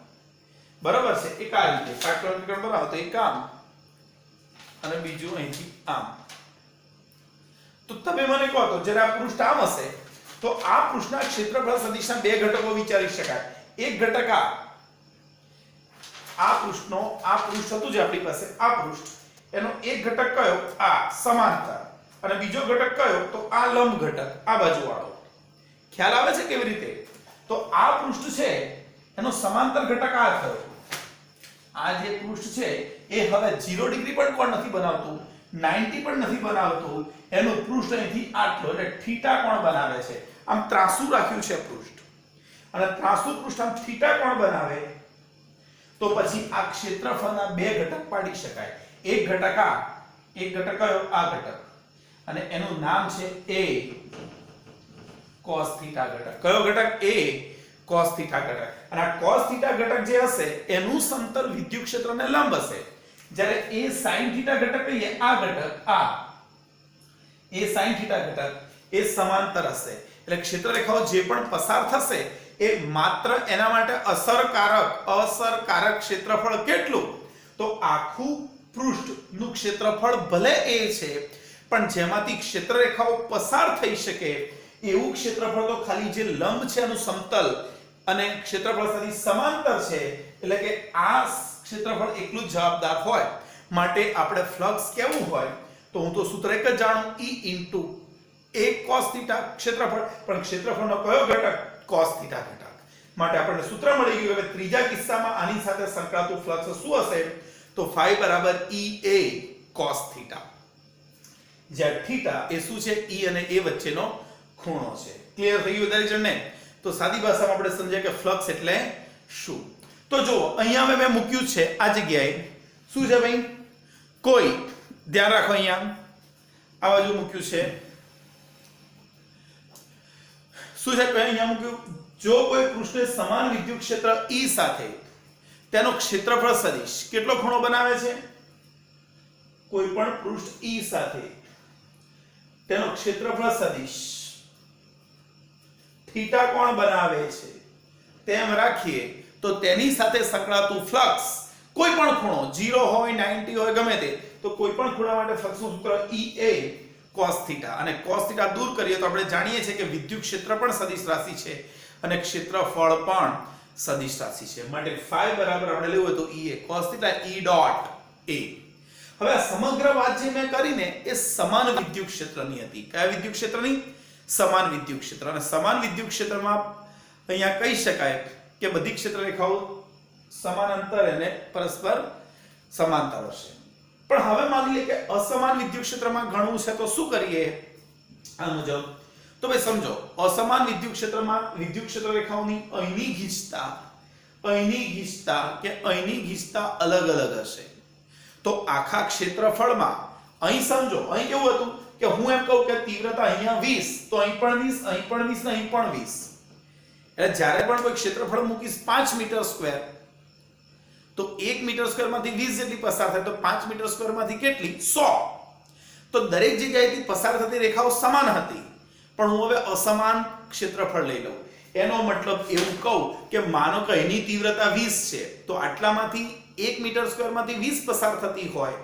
બરાબર છે. એક આ રીતે કાટકોણ ત્રિકોણ બનાવો તો એક આમ અને બીજું અહીંથી આમ. તો તમે મને કહો તો જ્યારે આ પૃષ્ઠ આમ હશે તો આ પૃષ્ઠના ક્ષેત્રફળ સદિશના બે ઘટકો વિચારી શકાય. એક ઘટક આ પૃષ્ઠનો, આ પૃષ્ઠ હતું જે આપણી પાસે, આ પૃષ્ઠ, એનો એક ઘટક કયો? આ સમાંતર. અને બીજો ઘટક કયો? તો આ લંબ ઘટક, આ બાજુ વાળો. ખ્યાલ આવે છે કેવી રીતે? તો આ પૃષ્ઠ છે એનો સમાંતર ઘટક આ થયો. આ જે પૃષ્ઠ છે એ હવે 0 ડિગ્રી પણ કોણ નથી બનાવતું, 90 પણ નથી બનાવતું. એનું પૃષ્ઠ અહીંથી આટલો એટલે થીટા કોણ બનાવે છે. આમ ત્રાસુ રાખ્યું છે પૃષ્ઠ, અને ત્રાસુ પૃષ્ઠ આમ થીટા કોણ બનાવે. તો પછી આ ક્ષેત્રફળના બે ઘટક પાડી શકાય. એક ઘટક આ, એક ઘટક કયો? આ ઘટક, અને એનું નામ છે A cos થીટા ઘટક. કયો ઘટક? A cos થીટા ઘટક. અને આ cos થીટા ઘટક જે હશે એનું સમતલ વિદ્યુત ક્ષેત્રને લંબ હશે. જ્યારે A sin થીટા ઘટક કહીએ, આ ઘટક, આ A sin થીટા ઘટક એ સમાંતર હશે. એટલે ક્ષેત્રરેખાઓ જે પણ પસાર થશે એ માત્ર એના માટે અસરકારક ક્ષેત્રફળ કેટલું? તો આખું પૃષ્ઠનું ક્ષેત્રફળ ભલે A છે, પણ જેમાંથી ક્ષેત્રરેખાઓ પસાર થઈ શકે એવું ક્ષેત્રફળ તો ખાલી જે લંબ છે એનું સમતલ અને ક્ષેત્રફળ સાથે સમાંતર છે. એટલે કે આ ક્ષેત્રફળ એકલું જવાબદાર હોય. માટે આપણે ફ્લક્સ કેવું હોય તો હું તો સૂત્ર એક જ જાણું, E * A cos થીટા ક્ષેત્રફળ, પણ ક્ષેત્રફળનો કયો ઘટક? cos થીટા ઘટક. માટે આપણને સૂત્ર મળી ગયું. હવે ત્રીજા કિસ્સામાં આની સાથે સંકળાતું ફ્લક્સ શું હશે? તો phi = EA cos થીટા. જ્યાં થીટા એ શું છે? E અને A વચ્ચેનો ખૂણો છે. ક્લિયર થઈ ગયું દરેક જણને? તો સાદી ભાષામાં આપણે સમજીએ કે ફ્લક્સ એટલે શું. તો જો અહીંયા મેં મૂક્યું છે આ જગ્યાએ શું છે ભાઈ? કોઈ ધ્યાન રાખો, અહીંયા આ બાજુ મૂક્યું છે શું છે? અહીંયા મૂક્યું, જો કોઈ પૃષ્ઠે સમાન વિદ્યુત ક્ષેત્ર E સાથે તેનો ક્ષેત્રફળ સદિશ કેટલો ખૂણો બનાવે છે? કોઈ પણ પૃષ્ઠ E સાથે તેનો ક્ષેત્રફળ સદિશ થીટા કોણ બનાવે છે તેમ રાખીએ તો તેની સાથે સંકળાતું ફ્લક્સ કોઈ પણ ખૂણો 0 હોય, 90 હોય, ગમે તે, તો કોઈ પણ ખૂણા માટે ફ્લક્સનું સૂત્ર EA cos થીટા. અને cos થીટા દૂર કરીએ તો આપણે જાણીએ છીએ કે વિદ્યુત ક્ષેત્ર પણ સદિશ રાશિ છે અને ક્ષેત્રફળ પણ સદિશ રાશિ છે. માટે phi બરાબર આપણે લેવું હોય તો EA cos theta E dot A. હવે આ સમગ્ર વાત જે મેં કરીને એ સમાન વિદ્યુત ક્ષેત્રની હતી. કયા વિદ્યુત ક્ષેત્રની? સમાન વિદ્યુત ક્ષેત્ર. અને સમાન વિદ્યુત ક્ષેત્રમાં અહીંયા કહી શકાય કે બધી ક્ષેત્રરેખાઓ સમાન અંતરે અને પરસ્પર સમાંતર હશે. પણ હવે માની લે કે અસમાન વિદ્યુત ક્ષેત્રમાં ગણવું છે તો શું કરીએ? આ મુજબ. તો ભાઈ સમજો, અસમાન વિદ્યુત ક્ષેત્રમાં વિદ્યુત ક્ષેત્રરેખાઓની અહીંની ગીચતા કે અહીંની ગીચતા અલગ અલગ હશે. તો આખા ક્ષેત્રફળમાં અહીં સમજો, અહીં કેવું હતું કે હું એમ કહું કે તીવ્રતા અહીંયા 20, તો અહીં પણ 20, અહીં પણ 20 ને અહીં પણ 20. એટલે જ્યારે પણ કોઈ ક્ષેત્રફળ મૂકીશ 5 મીટર સ્ક્વેર, તો 1 મીટર સ્ક્વેર માંથી 20 જેટલી પસાર થાય, તો 5 મીટર સ્ક્વેર માંથી કેટલી? 100. તો દરેક જગ્યાએથી પસાર થતી રેખાઓ સમાન હતી, પણ હું હવે અસમાન ક્ષેત્રફળ લઈ લઉં. એનો મતલબ એવું કહું કે માનો કે અહીંની તીવ્રતા 20 છે, તો આટલામાંથી 1 મીટર સ્ક્વેર માંથી 20 પસાર થતી હોય,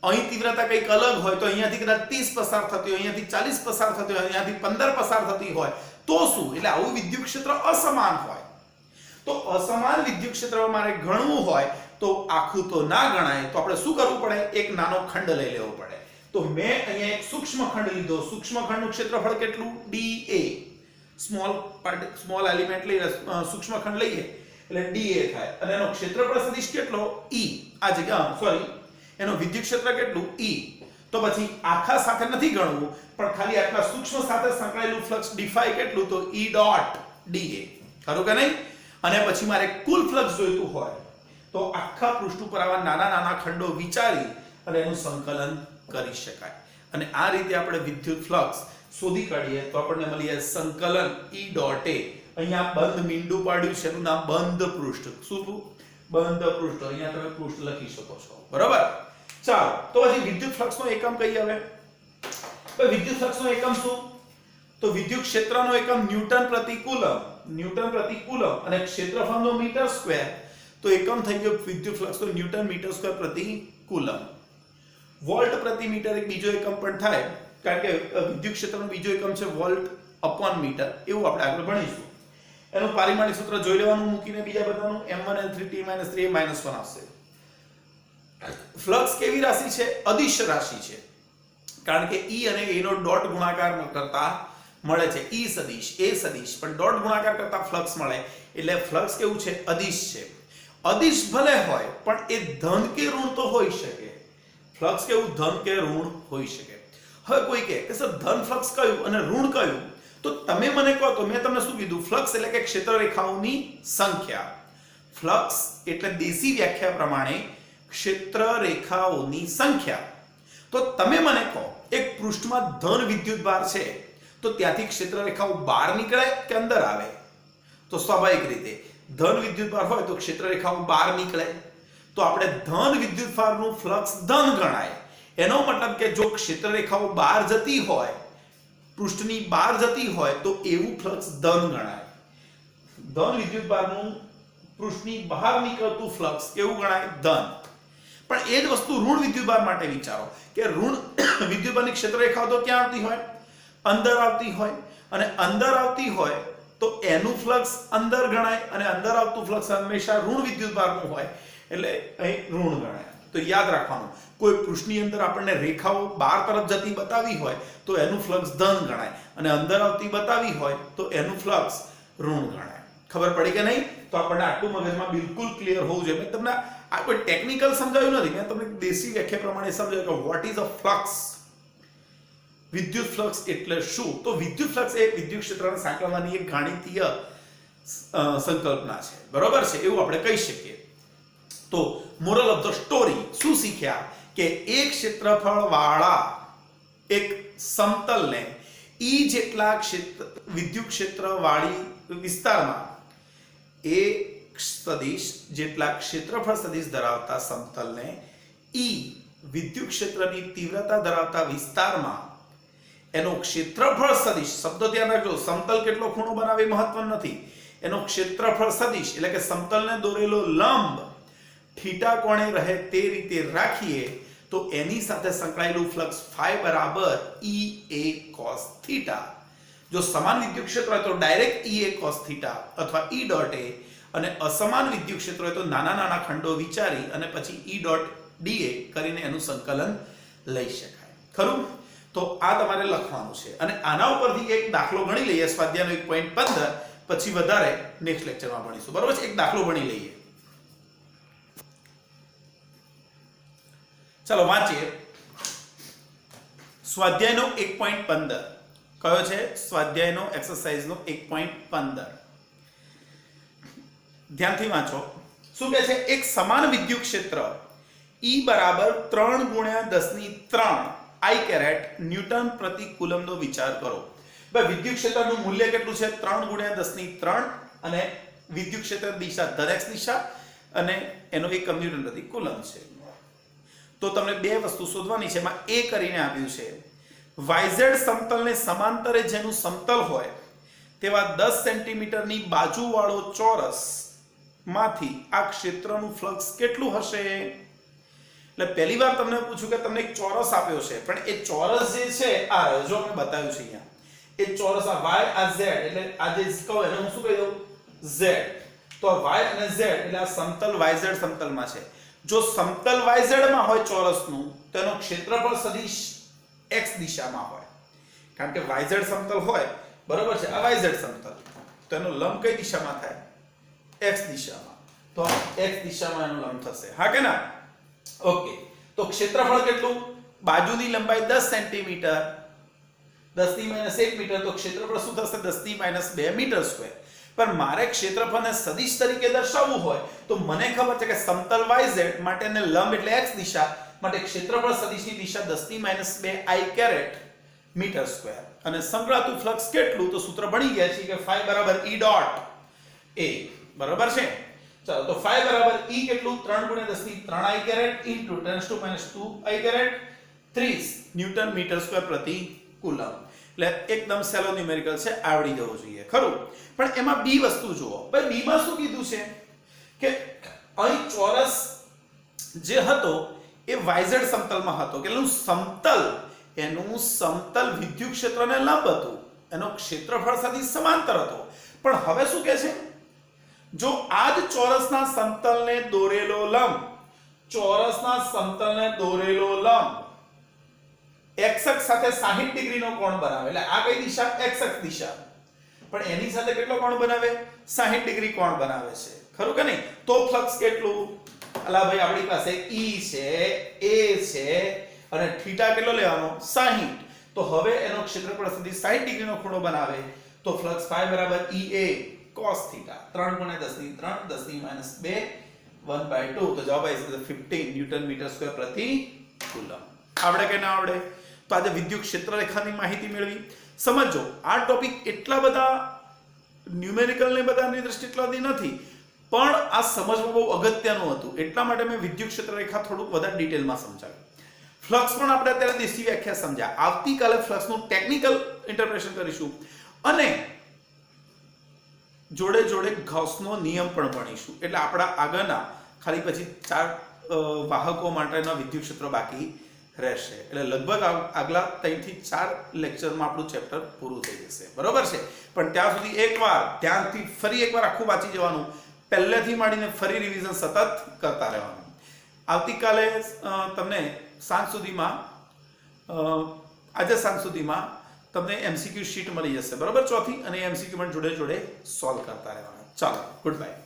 અહીં તીવ્રતા કંઈક અલગ હોય, તો અહીંયાથી કદાચ 30 પસાર થતી હોય, અહીંયાથી 40 પસાર થતી હોય, અહીંયાથી 15 પસાર થતી હોય, તો શું? એટલે આવું વિદ્યુત ક્ષેત્ર અસમાન હોય. તો અસમાન વિદ્યુત ક્ષેત્રમાં મારે ગણવું હોય તો આખું તો ના ગણાય, તો આપણે શું કરવું પડે? એક નાનો ખંડ લઈ લેવો પડે. તો મેં અહીંયા એક સૂક્ષ્મ ખંડ લીધો. સૂક્ષ્મ ખંડનું ક્ષેત્રફળ કેટલું? DA. સ્મોલ એલિમેન્ટ લઈએ, સૂક્ષ્મ ખંડ લઈએ એટલે DA થાય. અને એનો ક્ષેત્રફળ સદિશ કેટલો? E. આ જગ્યા સોરી, એનો વિદ્યુત ક્ષેત્ર કેટલું? E. તો પછી આખા સાથે નથી ગણવું, પણ ખાલી આટલા સૂક્ષ્મ સાથે સંકળાયેલું ફ્લક્સ ડી કેટલું? તો E ડોટ DA. ખરું કે નહીં? અને પછી મારે કુલ ફ્લક્સ જોઈતું હોય તો આખા પૃષ્ઠ ઉપર આવા નાના નાના ખંડો વિચારી અને એનું સંકલન કરી શકાય. અને આ રીતે આપણે વિદ્યુત ફ્લક્સ શોધી કાઢીએ તો આપણને મળી સંકલન E ડોટ A. અહીંયા બંધ મીંડું પાડ્યું છે, એનું નામ બંધ પૃષ્ઠ. શું? બંધ પૃષ્ઠ, અહીંયા તમે પૃષ્ઠ લખી શકો છો, બરાબર. ચાલો તો પછી વિદ્યુત ફ્લક્સનો એકમ કઈ આવે? તો વિદ્યુત ફ્લક્સનો એકમ શું? તો વિદ્યુત ક્ષેત્રનો એકમ ન્યૂટન પ્રતિ કુલમ અને ક્ષેત્રફળનો મીટર સ્ક્વેર. તો એકમ થઈ ગયો વિદ્યુત ફ્લક્સનો ન્યૂટન મીટર સ્ક્વેર પ્રતિ કુલમ. વોલ્ટ પ્રતિ મીટર એક બીજો એકમ પણ થાય, કારણ કે વિદ્યુત ક્ષેત્રનો બીજો એકમ છે વોલ્ટ અપોન મીટર, એવું આપણે આગળ ભણીશું. એનું પારિમાણિક સૂત્ર જોઈ લેવાનું મૂકીને બીજા બધાનું m1l3t-3a -1 આવશે. ફ્લક્સ કેવી રાશિ છે? અદિશ રાશિ છે, કારણ કે E અને A નો ડોટ ગુણાકાર કરતા મળે છે. E સદિશ, A સદિશ, પણ ડોટ ગુણાકાર કરતા ફ્લક્સ મળે, એટલે ફ્લક્સ કેવું છે? અદિશ છે. અદિશ ભલે હોય પણ એ ધન કે ઋણ તો હોઈ શકે. ફ્લક્સ કેવું? ધન કે ઋણ હોઈ શકે. હવે કોઈ કહે કે સર ધન ફ્લક્સ કયું અને ઋણ કયું? તો તમે મને કહો તો મેં તમને શું કીધું? ફ્લક્સ એટલે કે ક્ષેત્ર રેખાઓની સંખ્યા. ફ્લક્સ એટલે દેશી વ્યાખ્યા પ્રમાણે ક્ષેત્ર રેખાઓની સંખ્યા. તો તમે મને કહો એક પૃષ્ઠમાં ધન વિદ્યુત ભાર છે, તો ત્યાંથી ક્ષેત્ર રેખાઓ બહાર નીકળે કે અંદર આવે? તો સ્વાભાવિક રીતે ધન વિદ્યુત ભાર હોય તો ક્ષેત્ર રેખાઓ બહાર નીકળે. તો આપણે ધન વિદ્યુત ભારનું ફ્લક્સ ધન ગણાય. એનો મતલબ કે જો ક્ષેત્ર રેખાઓ બહાર જતી હોય, પૃષ્ઠની બહાર જતી હોય, તો એવું ફ્લક્સ ધન ગણાય. ધન વિદ્યુત ભારનું પૃષ્ઠની બહાર નીકળતું ફ્લક્સ કેવું ગણાય? ધન. પણ એ જ વસ્તુ ઋણ વિદ્યુતભાર માટે વિચારો કે ઋણ વિદ્યુતભારની ક્ષેત્ર રેખાઓ તો ક્યાં આવતી હોય? અંદર આવતી હોય, અને અંદર આવતી હોય તો એનું ફ્લક્સ અંદર ગણાય, અને અંદર આવતું ફ્લક્સ હંમેશા ઋણ વિદ્યુતભારનું હોય, એટલે અહીં ઋણ ગણાય. તો યાદ રાખવાનું, કોઈ પૃષ્ઠની અંદર આપણને રેખાઓ બહાર તરફ જતી બતાવી હોય તો એનું ફ્લક્સ ધન ગણાય, અને અંદર આવતી બતાવી હોય તો એનું ફ્લક્સ ઋણ ગણાય. ખબર પડી કે નહીં? તો આપણને આટલું મગજમાં બિલકુલ ક્લિયર હોવું જોઈએ. મેં તમને આ કોઈ ટેકનિકલ સમજાવ્યું નથી, મેં તમને દેશી વ્યાખ્યા પ્રમાણે સમજાવ્યું કે વોટ ઇઝ અ ફ્લક્સ. વિદ્યુત ફ્લક્સ એટલે શું? તો વિદ્યુત ફ્લક્સ એ વિદ્યુત ક્ષેત્રને સાંકળવાની એક ગાણિતીય સંકલ્પના છે, બરોબર છે, એવું આપણે કહી શકીએ. તો મોરલ ઓફ ધ સ્ટોરી શું શીખ્યા? કે એક ક્ષેત્રફળ વાળા એક સમતલને E જેટલા વિદ્યુત ક્ષેત્ર વાળી વિસ્તારમાં એ સદિશ જેટલા ક્ષેત્રફળ સદિશ ધરાવતા સમતલને E વિદ્યુત ક્ષેત્રની તીવ્રતા ધરાવતા વિસ્તારમાં એનો ક્ષેત્રફળ સદિશ, શબ્દ ધ્યાન રાખજો, સમતલ કેટલો ખૂણો બનાવે મહત્વ નથી, એનો ક્ષેત્રફળ સદિશ એટલે કે સમતલને દોરેલો લંબ થીટા કોણે રહે તે રીતે રાખીએ તો એની સાથે સંકળાયેલું ફ્લક્સ ફાઈ બરાબર EA cos θ. જો સમાન વિદ્યુત ક્ષેત્ર હોય તો ડાયરેક્ટ EA cos θ અથવા E ડોટ A, અને અસમાન વિદ્યુત ક્ષેત્ર હોય તો નાના નાના ખંડો વિચારી અને પછી E ડોટ dA કરીને એનું સંકલન લઈ શકાય. ખરું? તો આ તમારે લખવાનું છે, અને આના ઉપરથી એક દાખલો ગણી લઈએ, સ્વાધ્યાયનો 1.15, પછી વધારે નેક્સ્ટ લેક્ચરમાં ભણીશું, બરોબર છે? એક દાખલો ભણી લઈએ. ચાલો વાંચીએ. સ્વાધ્યાયનો 1.15 કયો છે? સ્વાધ્યાયનો એક્સરસાઇઝનો 1.15. ધ્યાનથી વાંચો. શું કહે છે? એક સમાન વિદ્યુત ક્ષેત્ર E બરાબર 3 × 10³ I કેરેટ ન્યૂટન પ્રતિ કુલમનો વિચાર કરો. ભાઈ વિદ્યુત ક્ષેત્રનું મૂલ્ય કેટલું છે? 3 × 10³ અને વિદ્યુત ક્ષેત્ર દિશા ધન x દિશા, અને એનો એકમ ન્યૂટન પ્રતિ કુલમ છે. તો તમને બે વસ્તુ શોધવાની છે. એમાં એ કરીને આપ્યું છે yz સમતલને સમાંતરે જેનું સમતલ હોય તેવા 10 સેન્ટીમીટરની બાજુવાળો ચોરસ માંથી આ ક્ષેત્રનું ફ્લક્સ કેટલું હશે? એટલે પહેલી વાર તમને પૂછ્યું કે તમને એક ચોરસ આપ્યો છે, પણ એ ચોરસ જે છે આ રહ્યો, જો મેં બતાવ્યું છે અહીંયા. એ ચોરસ આ y આ z, એટલે આ જે કહો એને હું શું કહી દઉં? z. તો y અને z એટલે આ સમતલ yz સમતલમાં છે. જો સમતલ yz માં હોય ચોરસનું, તો એનો ક્ષેત્રફળ સદિશ x દિશામાં હોય, કારણ કે yz સમતલ હોય, બરોબર છે? આ yz સમતલ, તો એનો લંબ કઈ દિશામાં થાય? x દિશામાં. તો x દિશામાં એનો લંબ થશે, હા કે ના? ઓકે. તો ક્ષેત્રફળ કેટલું? બાજુની લંબાઈ 10 સેન્ટીમીટર, 10 - 1 મીટર, તો ક્ષેત્રફળ શું થશે? 10 - 2 મીટર સ્ક્વેર. પણ મારે ક્ષેત્રફળને સદિશ તરીકે દર્શાવવું હોય તો મને ખબર છે કે સમતલ yz માટે ને લંબ એટલે x દિશા માટે ક્ષેત્રફળ સદિશની દિશા 10 - 2 I કેરેટ મીટર સ્ક્વેર. અને સંકળાતું ફ્લક્સ કેટલું? તો સૂત્ર ભણી ગયા છે કે ફાઈ બરાબર E ડોટ A, બરાબર છે? ચાલો તો 5 બરાબર E કેટલું 3 × 10 ની 3 I caret into 10 to -2 I caret 30 metre મીટર સ્ક્વેર પ્રતિ કુલમ. એટલે એકદમ સેલો ન્યુમેરિકલ છે, આવડી જવું જોઈએ ખરું. પણ એમાં બી વસ્તુ જુઓ ભાઈ, બી માં શું કીધું છે કે અહીં ચોરસ જે હતો એ YZ સમતલમાં હતો. કેટલું સમતલ, એનું સમતલ વિદ્યુત ક્ષેત્રને લંબ હતું, એનો ક્ષેત્રફળ સાથે સમાંતર હતો. પણ હવે શું કહે છે, જો આ જ ચોરસના સમતલને દોરેલો લંબ, ચોરસના સમતલને દોરેલો લંબ x અક્ષ સાથે 60 ડિગ્રીનો કોણ બનાવે, એટલે આ કઈ દિશા, x અક્ષ દિશા, પણ એની સાથે કેટલો કોણ બનાવે, 60 ડિગ્રી કોણ બનાવે છે ખરું કે નહીં. તો ફ્લક્સ કેટલું, અલા ભાઈ આપણી પાસે E છે, A છે અને થીટા કેટલો લેવાનો 60. તો હવે એનો ક્ષેત્રફળ સુધી 60 ડિગ્રીનો ખૂણો બનાવે તો ફ્લક્સ phi બરાબર EA cos થીટા 3 × 10 ની 3 10 ની -2 1/2. તો જવાબ આવશે 15 ન્યૂટન મીટર સ્ક્વેર પ્રતિ કુલમ. આવડે કે ના આવડે? તો આજે વિદ્યુત ક્ષેત્ર રેખાની માહિતી મેળવી. સમજો આ ટોપિક એટલા બધા ન્યુમેરિકલ ને બધાની દ્રષ્ટિએ એટલા બધી નથી, પણ આ સમજવું બહુ અગત્યનું હતું. એટલા માટે મેં વિદ્યુત ક્ષેત્ર રેખા થોડુંક વધારે ડિટેલમાં સમજાવ્યું. ફ્લક્સ પણ આપણે અત્યારે દેશી વ્યાખ્યા સમજ્યા. આવતીકાલે ફ્લક્સનું ટેકનિકલ ઇન્ટરપ્રિટેશન કરીશું અને જોડે જોડે ગૌસનો નિયમ પણ ભણીશું. એટલે આપણા આગળના ખાલી પછી 4 વાહકો માટેના વિદ્યુત ક્ષેત્રો બાકી રહેશે. એટલે લગભગ આગલા 3 થી 4 લેક્ચરમાં આપણું ચેપ્ટર પૂરું થઈ જશે. બરોબર છે? પણ ત્યાં સુધી એકવાર ધ્યાનથી ફરી એકવાર આખું વાંચી જવાનું, પહેલેથી માંડીને ફરી રિવિઝન સતત કરતા રહેવાનું. આવતીકાલે તમને સાંજ સુધીમાં આજે સાંજ સુધીમાં તમને MCQ શીટ મળી જશે, બરોબર, ચોથી, અને MCQ પણ જોડે જોડે સોલ્વ કરતા રહેવાના. ચાલો, ગુડ બાય.